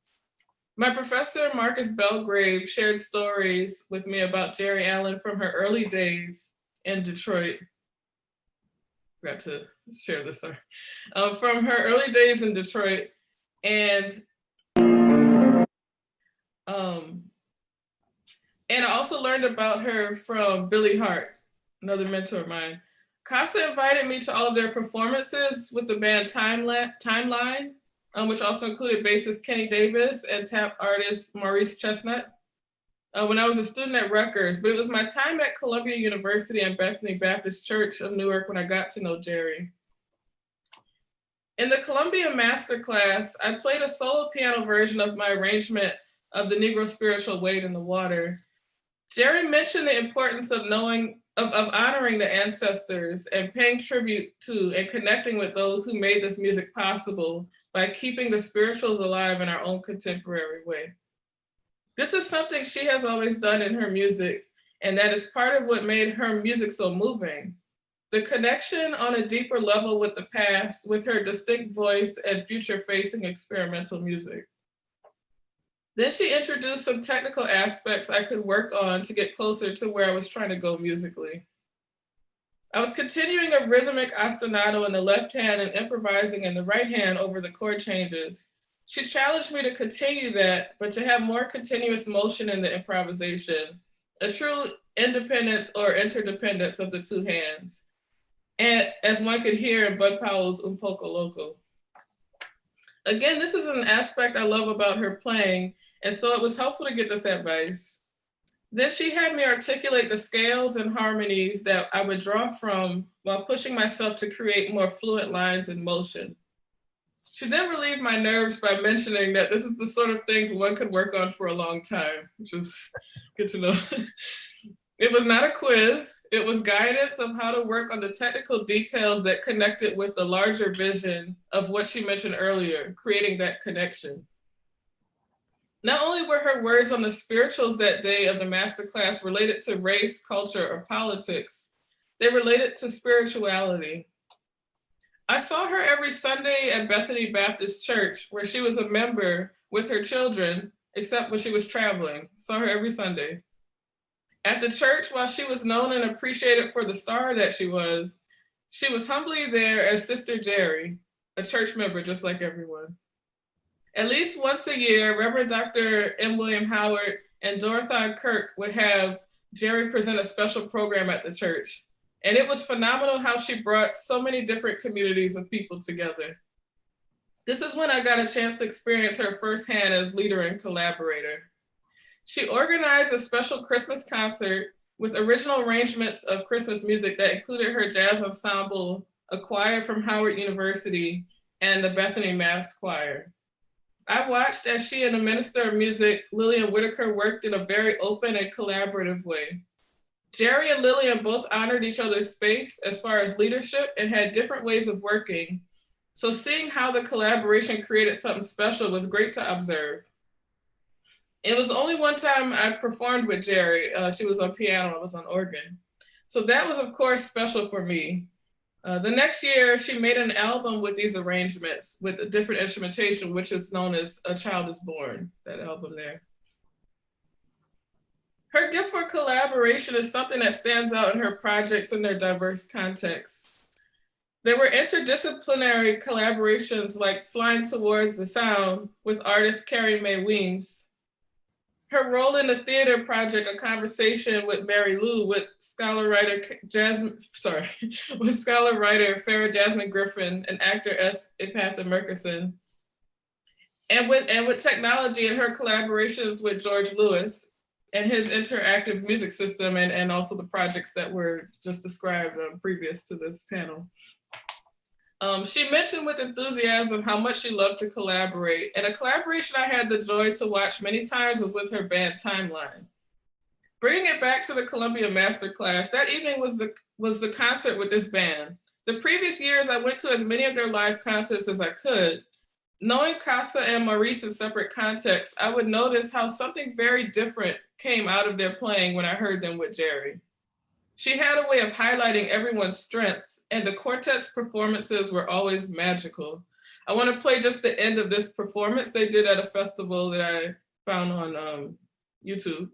My professor, Marcus Belgrave, shared stories with me about Geri Allen from her early days in Detroit. Forgot to share this, sorry. From her early days in Detroit, and I also learned about her from Billy Hart, another mentor of mine. Casa invited me to all of their performances with the band Timeline, which also included bassist Kenny Davis and tap artist Maurice Chestnut, when I was a student at Rutgers. But it was my time at Columbia University and Bethany Baptist Church of Newark when I got to know Geri. In the Columbia Masterclass, I played a solo piano version of my arrangement of the Negro spiritual Wade in the Water. Geri mentioned the importance of honoring the ancestors and paying tribute to and connecting with those who made this music possible by keeping the spirituals alive in our own contemporary way. This is something she has always done in her music, and that is part of what made her music so moving. The connection on a deeper level with the past, with her distinct voice and future-facing experimental music. Then she introduced some technical aspects I could work on to get closer to where I was trying to go musically. I was continuing a rhythmic ostinato in the left hand and improvising in the right hand over the chord changes. She challenged me to continue that, but to have more continuous motion in the improvisation, a true independence or interdependence of the two hands. And as one could hear in Bud Powell's Un Poco Loco. Again, this is an aspect I love about her playing, and so it was helpful to get this advice. Then she had me articulate the scales and harmonies that I would draw from while pushing myself to create more fluent lines and motion. She then relieved my nerves by mentioning that this is the sort of things one could work on for a long time, which was good to know. It was not a quiz. It was guidance of how to work on the technical details that connected with the larger vision of what she mentioned earlier, creating that connection. Not only were her words on the spirituals that day of the masterclass related to race, culture, or politics, they related to spirituality. I saw her every Sunday at Bethany Baptist Church, where she was a member with her children, except when she was traveling. Saw her every Sunday. At the church, while she was known and appreciated for the star that she was humbly there as Sister Geri, a church member just like everyone. At least once a year, Reverend Dr. M. William Howard and Dorothea Kirk would have Geri present a special program at the church. And it was phenomenal how she brought so many different communities of people together. This is when I got a chance to experience her firsthand as leader and collaborator. She organized a special Christmas concert with original arrangements of Christmas music that included her jazz ensemble, a choir from Howard University, and the Bethany Mass Choir. I watched as she and the Minister of Music, Lillian Whitaker, worked in a very open and collaborative way. Geri and Lillian both honored each other's space as far as leadership and had different ways of working. So seeing how the collaboration created something special was great to observe. It was only one time I performed with Geri. She was on piano, I was on organ. So that was, of course, special for me. The next year, she made an album with these arrangements with a different instrumentation, which is known as A Child is Born, that album there. Her gift for collaboration is something that stands out in her projects in their diverse contexts. There were interdisciplinary collaborations like Flying Towards the Sound with artist Carrie Mae Weems. Her role in the theater project, A Conversation with Mary Lou, with scholar writer Farrah Jasmine Griffin and actor S. Ipatha Murkison. And with technology and her collaborations with George Lewis and his interactive music system and also the projects that were just described previous to this panel. She mentioned with enthusiasm how much she loved to collaborate, and a collaboration I had the joy to watch many times was with her band Timeline. Bringing it back to the Columbia Masterclass, that evening was the concert with this band. The previous years, I went to as many of their live concerts as I could. Knowing Casa and Maurice in separate contexts, I would notice how something very different came out of their playing when I heard them with Geri. She had a way of highlighting everyone's strengths, and the quartet's performances were always magical. I want to play just the end of this performance they did at a festival that I found on YouTube.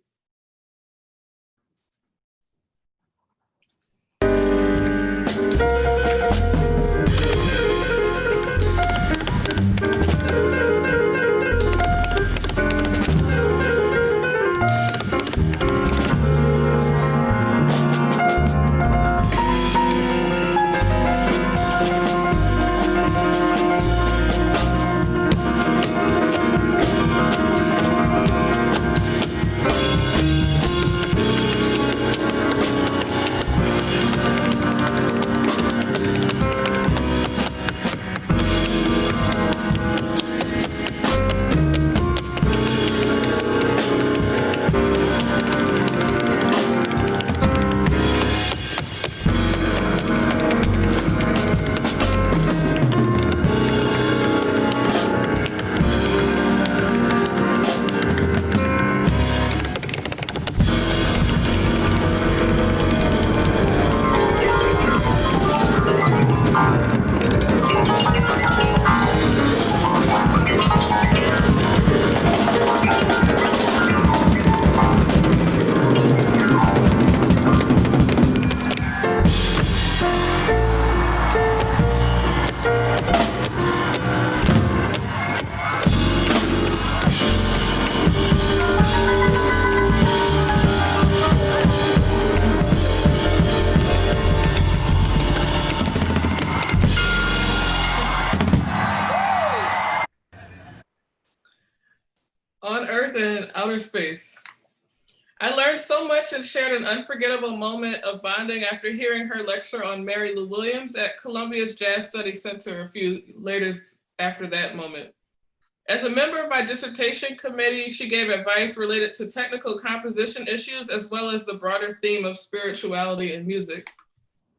On Earth and in Outer Space. I learned so much and shared an unforgettable moment of bonding after hearing her lecture on Mary Lou Williams at Columbia's Jazz Studies Center a few later after that moment. As a member of my dissertation committee, she gave advice related to technical composition issues as well as the broader theme of spirituality and music.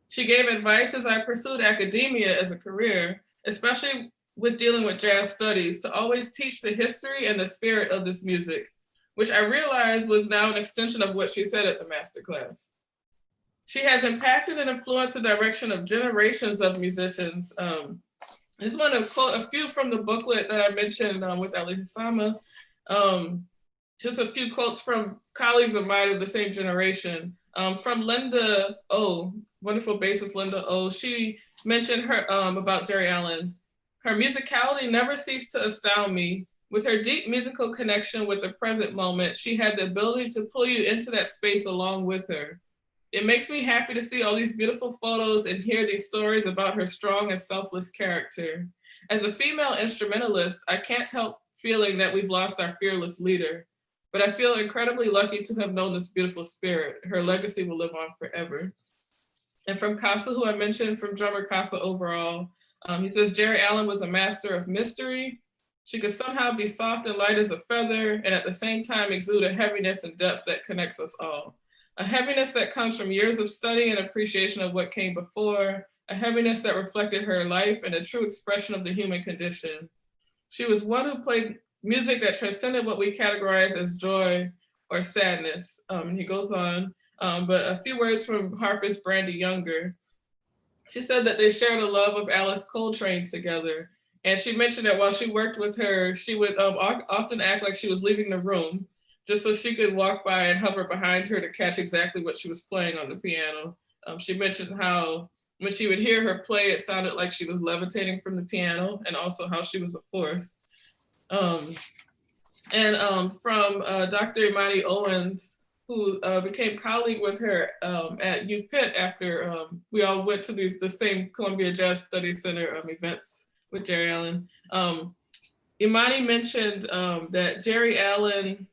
She gave advice as I pursued academia as a career, especially with dealing with jazz studies, to always teach the history and the spirit of this music, which I realized was now an extension of what she said at the masterclass. She has impacted and influenced the direction of generations of musicians. I just want to quote a few from the booklet that I mentioned with Ali Hassama. Just a few quotes from colleagues of mine of the same generation. From Linda O, wonderful bassist Linda O, she mentioned her about Geri Allen. Her musicality never ceased to astound me. With her deep musical connection with the present moment, she had the ability to pull you into that space along with her. It makes me happy to see all these beautiful photos and hear these stories about her strong and selfless character. As a female instrumentalist, I can't help feeling that we've lost our fearless leader, but I feel incredibly lucky to have known this beautiful spirit. Her legacy will live on forever. And from Casa, who I mentioned, from drummer Casa overall, he says, Geri Allen was a master of mystery. She could somehow be soft and light as a feather, and at the same time exude a heaviness and depth that connects us all. a heaviness that comes from years of study and appreciation of what came before, a heaviness that reflected her life and a true expression of the human condition. She was one who played music that transcended what we categorize as joy or sadness. And he goes on, but a few words from harpist Brandy Younger. She said that they shared a love of Alice Coltrane together. And she mentioned that while she worked with her, she would often act like she was leaving the room just so she could walk by and hover behind her to catch exactly what she was playing on the piano. She mentioned how when she would hear her play, it sounded like she was levitating from the piano, and also how she was a force. From Dr. Imani Owens, who became colleague with her at UPitt after we all went to the same Columbia Jazz Studies Center events with Geri Allen. Imani mentioned that Geri Allen,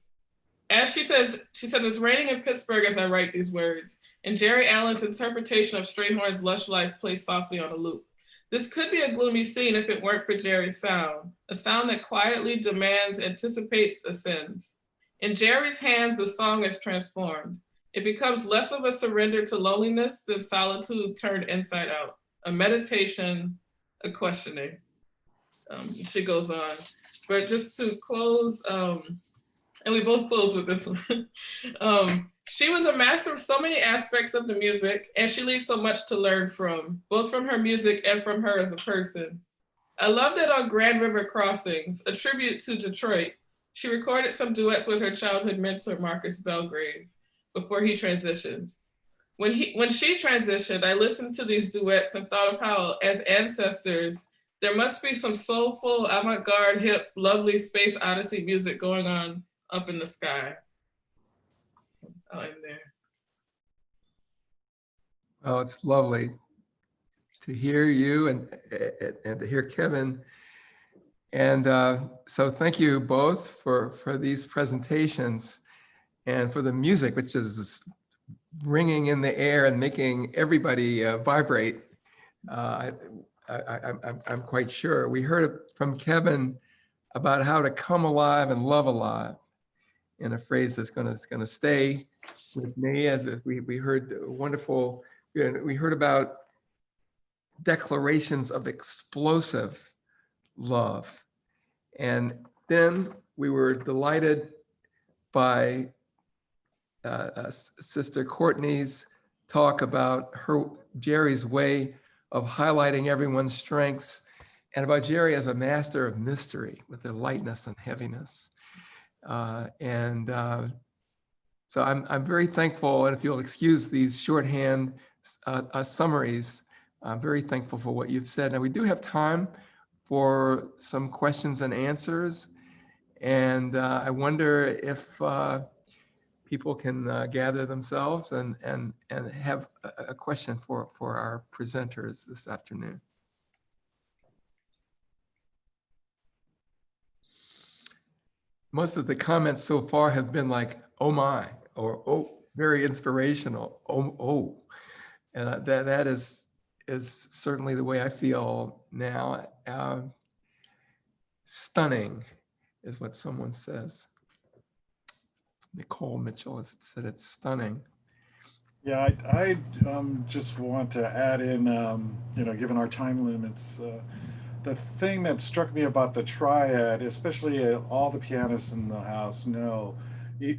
as she says, it's raining in Pittsburgh as I write these words, and Geri Allen's interpretation of Strayhorn's lush life plays softly on a loop. This could be a gloomy scene if it weren't for Geri's sound, a sound that quietly demands, anticipates, ascends. In Geri's hands, the song is transformed. It becomes less of a surrender to loneliness than solitude turned inside out, a meditation, a questioning. She goes on. But just to close, and we both close with this one. She was a master of so many aspects of the music, and she leaves so much to learn from, both from her music and from her as a person. I love that on Grand River Crossings, a tribute to Detroit, she recorded some duets with her childhood mentor, Marcus Belgrave, before he transitioned. When she transitioned, I listened to these duets and thought of how, as ancestors, there must be some soulful, avant-garde, hip, lovely space odyssey music going on up in the sky. I'll end there. Oh, it's lovely to hear you and to hear Kevin. And so thank you both for these presentations and for the music, which is ringing in the air and making everybody vibrate. I'm quite sure. We heard from Kevin about how to come alive and love alive, in a phrase that's going to stay with me, as we heard wonderful. We heard about declarations of explosive love, and then we were delighted by Sister Courtney's talk about Geri's way of highlighting everyone's strengths, and about Geri as a master of mystery with their lightness and heaviness. So I'm very thankful, and if you'll excuse these shorthand summaries, I'm very thankful for what you've said. Now we do have time for some questions and answers, and I wonder if people can gather themselves and have a question for our presenters this afternoon. Most of the comments so far have been like, oh my, or oh, very inspirational, oh. And that is certainly the way I feel now. Stunning is what someone says. Nicole Mitchell has said it's stunning. Yeah, I just want to add in, given our time limits, the thing that struck me about the triad, especially all the pianists in the house know,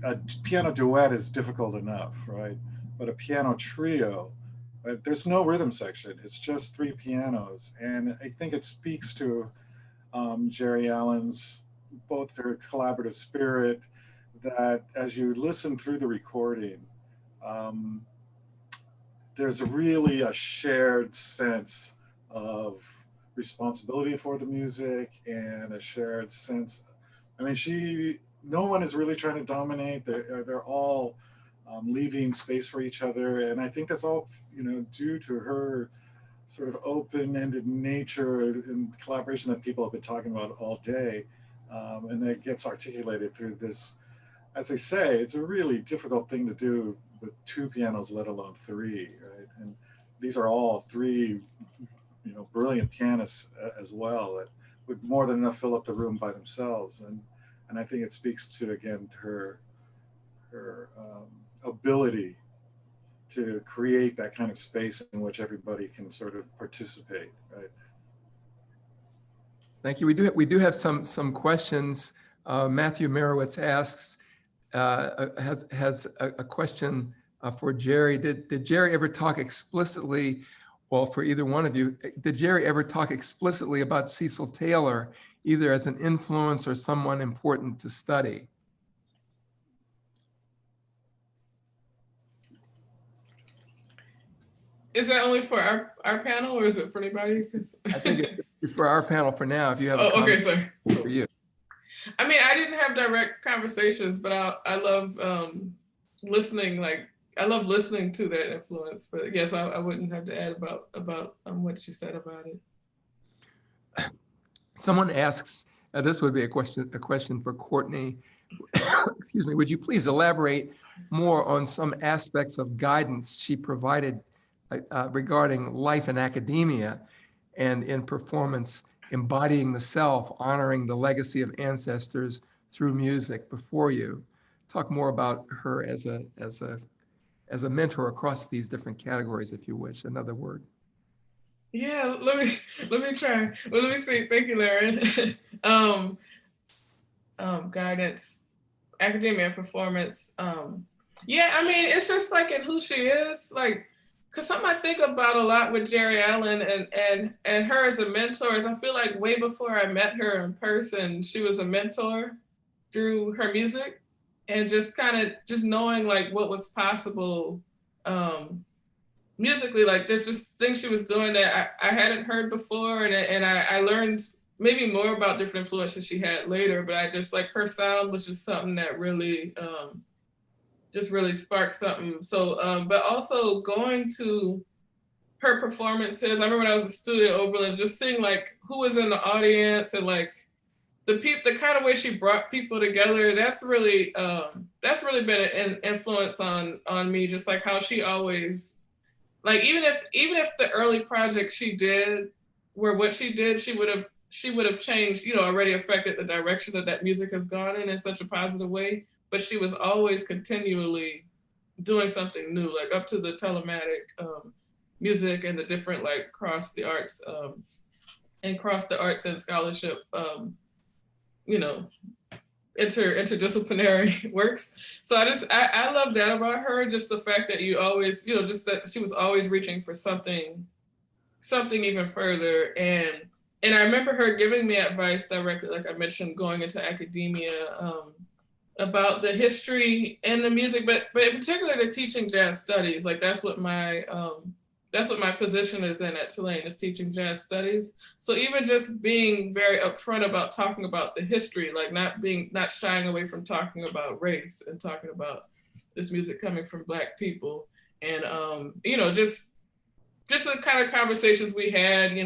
a piano duet is difficult enough, right? But a piano trio, there's no rhythm section. It's just three pianos. And I think it speaks to Geri Allen's, both her collaborative spirit, that as you listen through the recording, there's really a shared sense of responsibility for the music and a shared sense. I mean, no one is really trying to dominate. They're all leaving space for each other, and I think that's all due to her sort of open-ended nature and collaboration that people have been talking about all day, and that gets articulated through this. As I say, it's a really difficult thing to do with two pianos, let alone three, right? And these are all three, brilliant pianists as well, that would more than enough fill up the room by themselves. And I think it speaks to, again, her ability to create that kind of space in which everybody can sort of participate, right? Thank you. We do have some questions. Matthew Merowitz asks, has a question for Geri. Did Geri ever talk explicitly, well, for either one of you, did Geri ever talk explicitly about Cecil Taylor, either as an influence or someone important to study? Is that only for our panel, or is it for anybody? I think it's for our panel for now. If you have a okay, comment sorry. for you. I mean, I didn't have direct conversations, but I love listening. Like, I love listening to that influence. But yes, I wouldn't have to add about what you said about it. Someone asks, this would be a question for Courtney. Excuse me. Would you please elaborate more on some aspects of guidance she provided regarding life in academia and in performance, embodying the self, honoring the legacy of ancestors through music before you? Talk more about her as a mentor across these different categories, if you wish. Another word. Yeah, let me try. Well, let me see. Thank you, Larry. Guidance, academia, performance. Yeah, I mean, it's just like in who she is, like. Because something I think about a lot with Geri Allen and her as a mentor is I feel like way before I met her in person, she was a mentor through her music and just kind of just knowing like what was possible musically. Like there's just things she was doing that I hadn't heard before, and I learned maybe more about different influences she had later, but I just like her sound was just something that really just really sparked something. So, but also going to her performances. I remember when I was a student at Oberlin, just seeing like who was in the audience and like the kind of way she brought people together. That's really been an influence on me. Just like how she always, like even if the early projects she did were what she did, she would have changed. Already affected the direction that music has gone in such a positive way. But she was always continually doing something new, like up to the telematic music and the different like cross the arts and scholarship, interdisciplinary works. So I love that about her, just the fact that you always, just that she was always reaching for something even further. And I remember her giving me advice directly, like I mentioned, going into academia, about the history and the music, but in particular the teaching jazz studies. Like that's what my position is in at Tulane, is teaching jazz studies. So even just being very upfront about talking about the history, like not shying away from talking about race and talking about this music coming from Black people, and just the kind of conversations we had,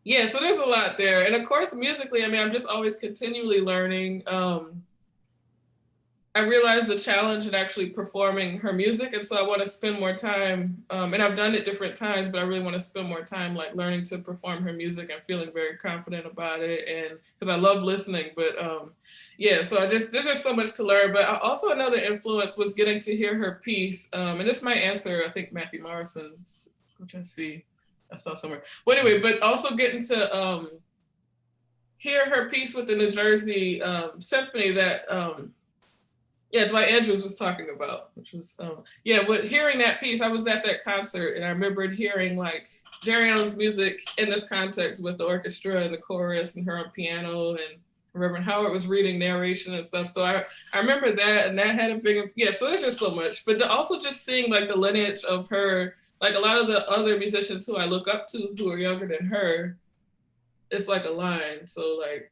yeah, so there's a lot there. And of course, musically, I mean, I'm just always continually learning. I realized the challenge in actually performing her music. And so I want to spend more time, and I've done it different times, but I really want to spend more time like learning to perform her music and feeling very confident about it. And because I love listening, but yeah, so there's just so much to learn. But also another influence was getting to hear her piece. And this might answer, I think, Matthew Morrison's, which I saw somewhere. But anyway, but also getting to hear her piece with the New Jersey Symphony that Dwight Andrews was talking about, which was hearing that piece. I was at that concert and I remembered hearing like Geri Allen's music in this context with the orchestra and the chorus and her on piano, and Reverend Howard was reading narration and stuff. So I remember that, and that had a big so there's just so much. But also just seeing like the lineage of her. Like a lot of the other musicians who I look up to who are younger than her, it's like a line. So like,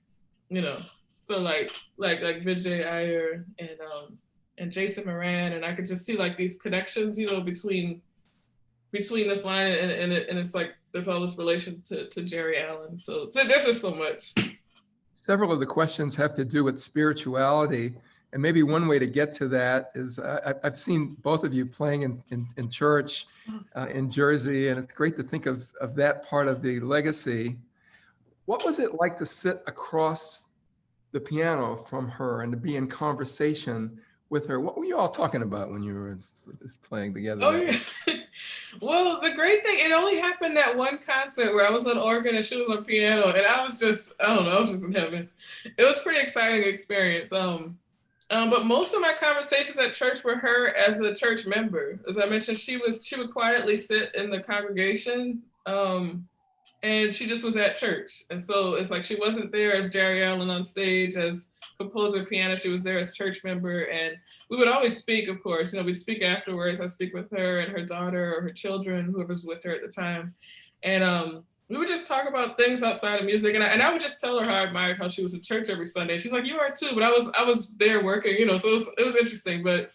like Vijay Iyer and Jason Moran, and I could just see like these connections, between this line and it's like there's all this relation to Geri Allen. So there's just so much. Several of the questions have to do with spirituality. And maybe one way to get to that is I've seen both of you playing in church in Jersey, and it's great to think of that part of the legacy. What was it like to sit across the piano from her and to be in conversation with her. What were you all talking about when you were playing together? Oh yeah. Well, the great thing, it only happened at one concert where I was on organ and she was on piano, and I was just, I don't know, I was just in heaven. It was a pretty exciting experience. But most of my conversations at church were her as a church member. As I mentioned, she would quietly sit in the congregation, and she just was at church. And so it's like she wasn't there as Geri Allen on stage as composer piano. She was there as church member, and we would always speak. Of course, we'd speak afterwards. I speak with her and her daughter or her children, whoever's with her at the time, and we would just talk about things outside of music, and I would just tell her how I admired how she was at church every Sunday. She's like, "You are too," but I was there working, so it was interesting. But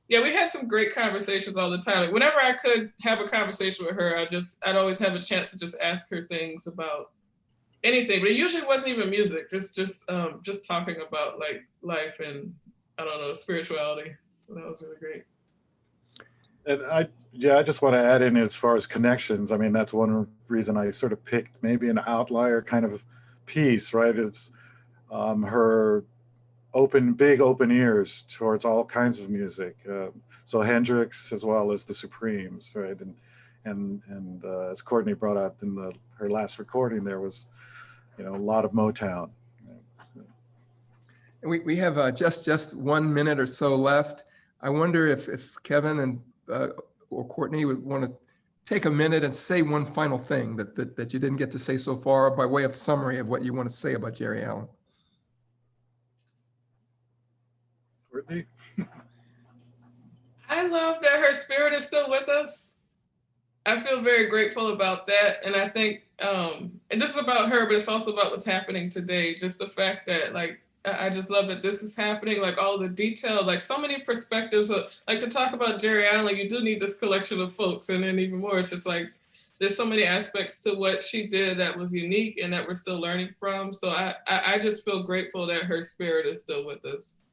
yeah, we had some great conversations all the time. Like, whenever I could have a conversation with her, I'd always have a chance to just ask her things about anything. But it usually wasn't even music, just talking about like life and, I don't know, spirituality. So that was really great. And I just want to add in as far as connections. I mean, that's one reason I sort of picked maybe an outlier kind of piece, right? Is her big open ears towards all kinds of music. So Hendrix as well as the Supremes, right? And as Courtney brought up in her last recording, there was, a lot of Motown. We have just 1 minute or so left. I wonder if Kevin and or Courtney would want to take a minute and say one final thing that you didn't get to say so far by way of summary of what you want to say about Geri Allen. Courtney? I love that her spirit is still with us. I feel very grateful about that. And I think, and this is about her, but it's also about what's happening today. Just the fact that, like, I just love that this is happening, like all the detail, like so many perspectives. Like, to talk about Geri Allen, like, you do need this collection of folks. And then even more, it's just like, there's so many aspects to what she did that was unique and that we're still learning from. So I just feel grateful that her spirit is still with us.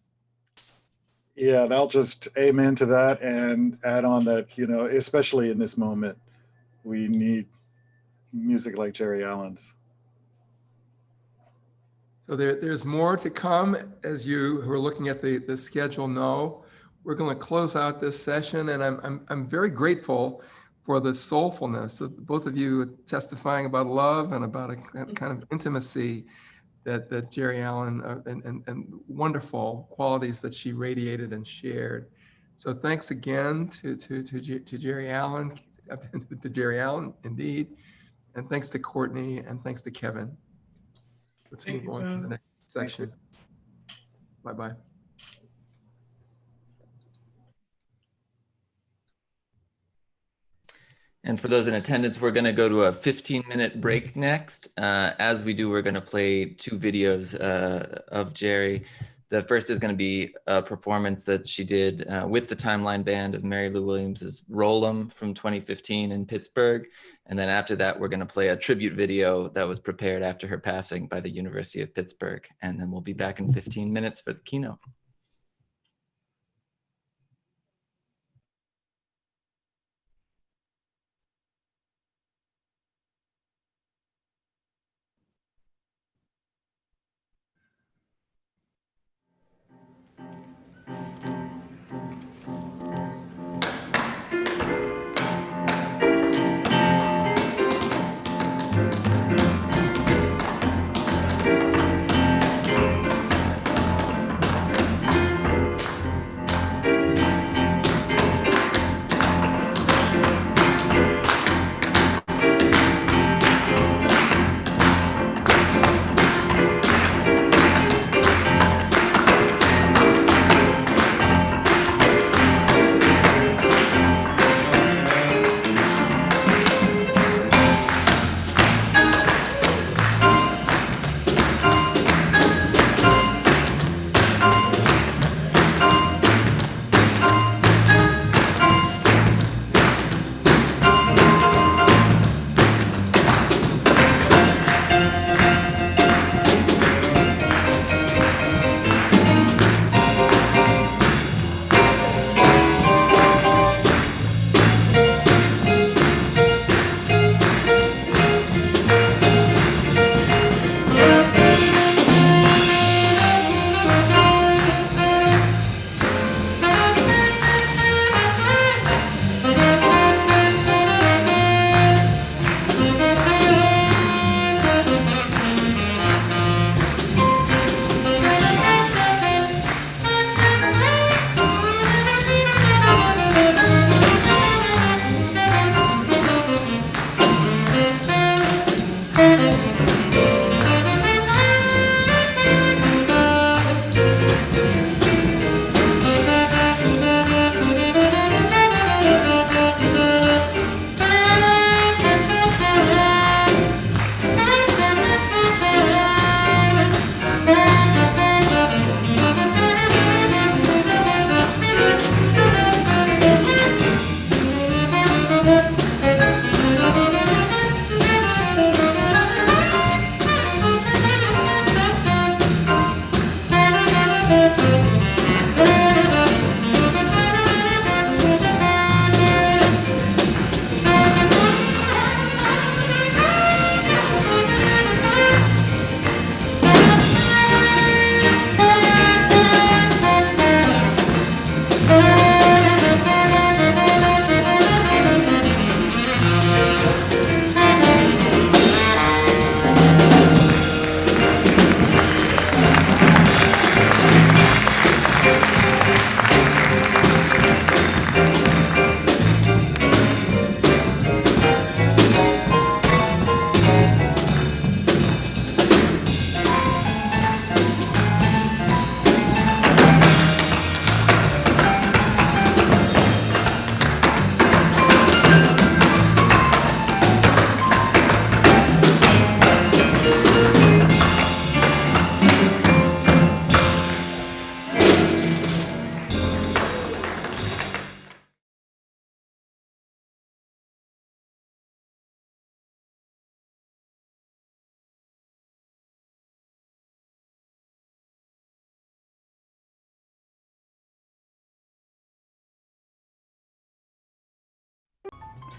Yeah, and I'll just amen to that and add on that, especially in this moment, we need music like Geri Allen's. So there's more to come, as you who are looking at the schedule know. We're going to close out this session, and I'm very grateful for the soulfulness of both of you testifying about love and about a kind of intimacy that Geri Allen and wonderful qualities that she radiated and shared. So thanks again to Geri Allen, to Geri Allen indeed, and thanks to Courtney, and thanks to Kevin. Let's move on to the next section. Bye-bye. And for those in attendance, we're going to go to a 15-minute break next. As we do, we're going to play 2 videos of Geri. The first is going to be a performance that she did with the Timeline Band of Mary Lou Williams's Roll 'Em from 2015 in Pittsburgh. And then after that, we're going to play a tribute video that was prepared after her passing by the University of Pittsburgh. And then we'll be back in 15 minutes for the keynote.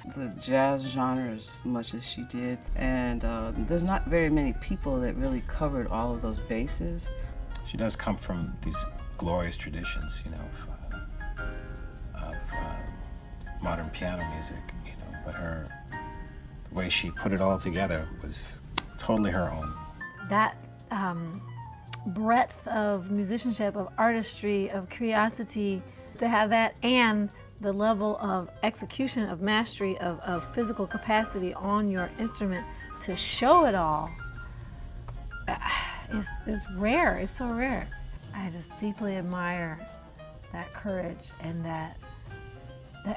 the jazz genre as much as she did, and there's not very many people that really covered all of those bases. She does come from these glorious traditions, you know, of modern piano music, you know, but the way she put it all together was totally her own. That breadth of musicianship, of artistry, of curiosity, to have that, and the level of execution, of mastery, of physical capacity on your instrument to show it all is rare. It's so rare. I just deeply admire that courage and that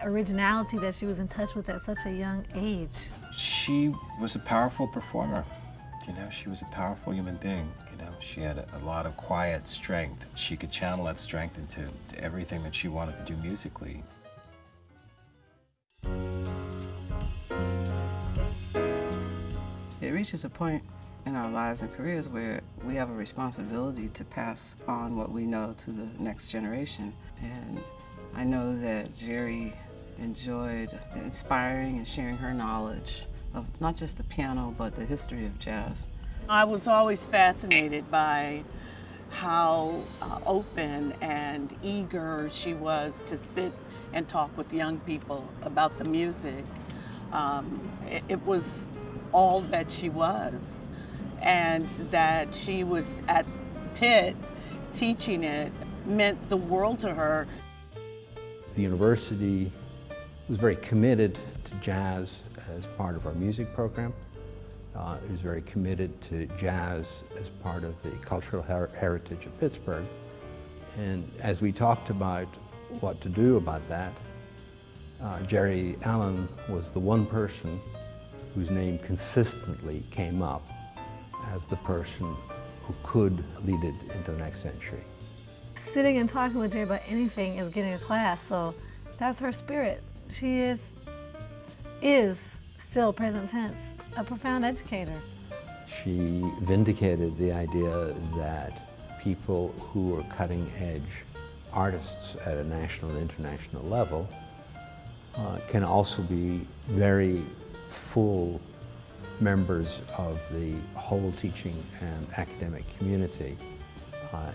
originality that she was in touch with at such a young age. She was a powerful performer. You know, she was a powerful human being. You know, she had a lot of quiet strength. She could channel that strength into everything that she wanted to do musically. It reaches a point in our lives and careers where we have a responsibility to pass on what we know to the next generation. And I know that Geri enjoyed inspiring and sharing her knowledge of not just the piano, but the history of jazz. I was always fascinated by how open and eager she was to sit and talk with young people about the music. It was all that she was, and that she was at Pitt teaching it meant the world to her. The university was very committed to jazz as part of our music program. It was very committed to jazz as part of the cultural heritage of Pittsburgh. And as we talked about what to do about that, Geri Allen was the one person whose name consistently came up as the person who could lead it into the next century. Sitting and talking with Geri about anything is getting a class, so that's her spirit. She is still, present tense, a profound educator. She vindicated the idea that people who are cutting-edge artists at a national and international level can also be very full members of the whole teaching and academic community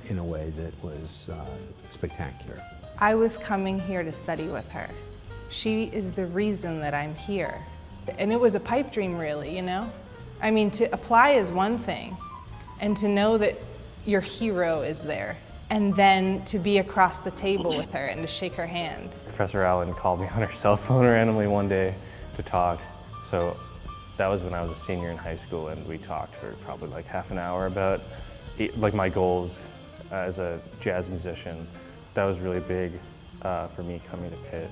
in a way that was spectacular. I was coming here to study with her. She is the reason that I'm here. And it was a pipe dream, really, you know? I mean, to apply is one thing, and to know that your hero is there, and then to be across the table with her and to shake her hand. Professor Allen called me on her cell phone randomly one day to talk. So that was when I was a senior in high school, and we talked for probably like half an hour about like my goals as a jazz musician. That was really big for me coming to Pitt.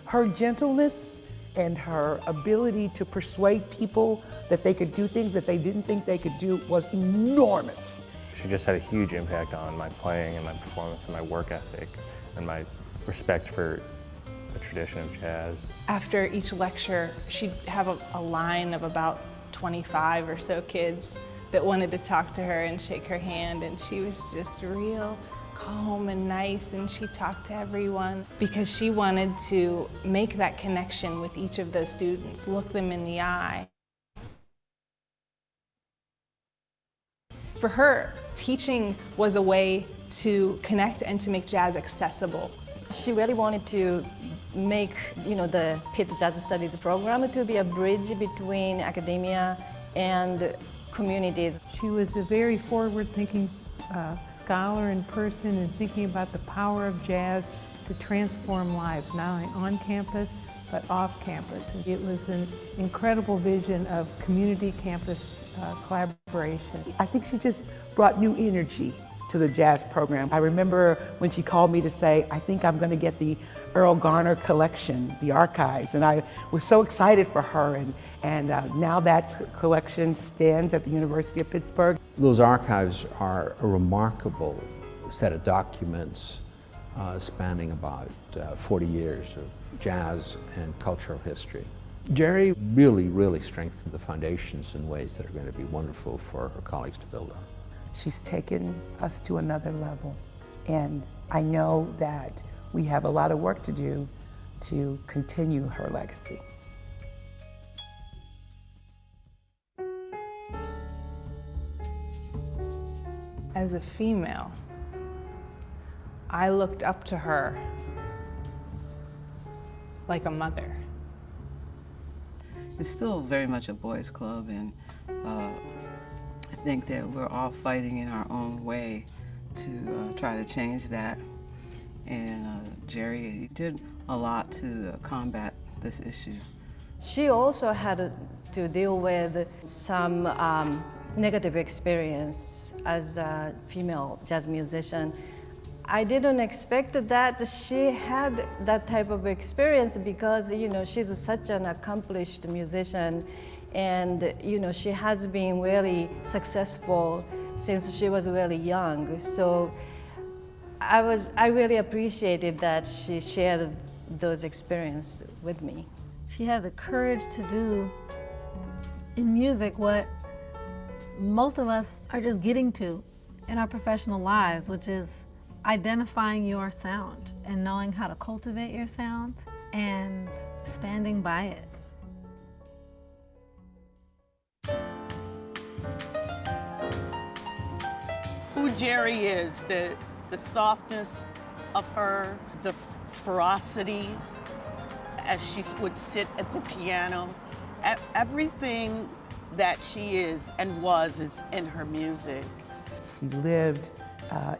Her gentleness and her ability to persuade people that they could do things that they didn't think they could do was enormous. She just had a huge impact on my playing and my performance and my work ethic and my respect for the tradition of jazz. After each lecture, she'd have a line of about 25 or so kids that wanted to talk to her and shake her hand, and she was just real calm and nice, and she talked to everyone because she wanted to make that connection with each of those students, look them in the eye. For her, teaching was a way to connect and to make jazz accessible. She really wanted to make, the Pitt Jazz Studies program to be a bridge between academia and communities. She was a very forward-thinking scholar in person and thinking about the power of jazz to transform lives, not only on campus, but off campus. It was an incredible vision of community campus collaboration. I think she just brought new energy to the jazz program. I remember when she called me to say, I think I'm going to get the Earl Garner collection, the archives, and I was so excited for her, and now that collection stands at the University of Pittsburgh. Those archives are a remarkable set of documents spanning about 40 years of jazz and cultural history. Geri really strengthened the foundations in ways that are going to be wonderful for her colleagues to build on. She's taken us to another level, and I know that we have a lot of work to do to continue her legacy. as a female, I looked up to her like a mother. It's still very much a boys' club, and I think that we're all fighting in our own way to try to change that. And Geri, you did a lot to combat this issue. She also had to deal with some negative experience as a female jazz musician. I didn't expect that she had that type of experience because, you know, she's such an accomplished musician, and, you know, she has been really successful since she was really young. So I really appreciated that she shared those experiences with me. She had the courage to do in music what most of us are just getting to in our professional lives, which is identifying your sound and knowing how to cultivate your sound and standing by it. Who Geri is, the softness of her, the ferocity as she would sit at the piano. Everything that she is and was is in her music. She lived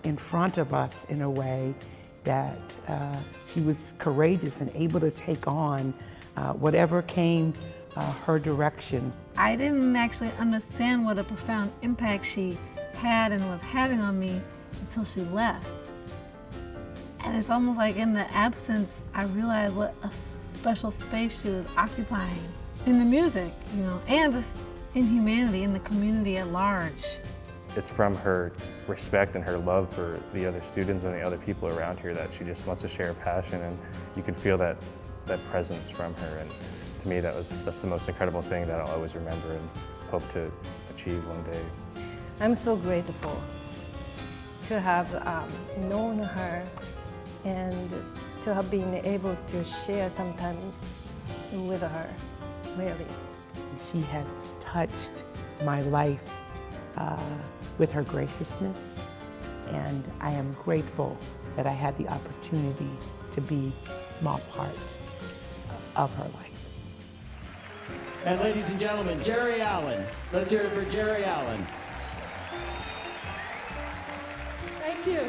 in front of us in a way that she was courageous and able to take on whatever came her direction. I didn't actually understand what a profound impact she had and was having on me until she left. And it's almost like in the absence, I realized what a special space she was occupying in the music, you know, and just in humanity, in the community at large. It's from her respect and her love for the other students and the other people around her that she just wants to share a passion, and you can feel that presence from her. And to me, that's the most incredible thing that I'll always remember and hope to achieve one day. I'm so grateful to have known her and to have been able to share sometimes with her, really. She has touched my life with her graciousness, and I am grateful that I had the opportunity to be a small part of her life. And ladies and gentlemen, Geri Allen. Let's hear it for Geri Allen. Thank you.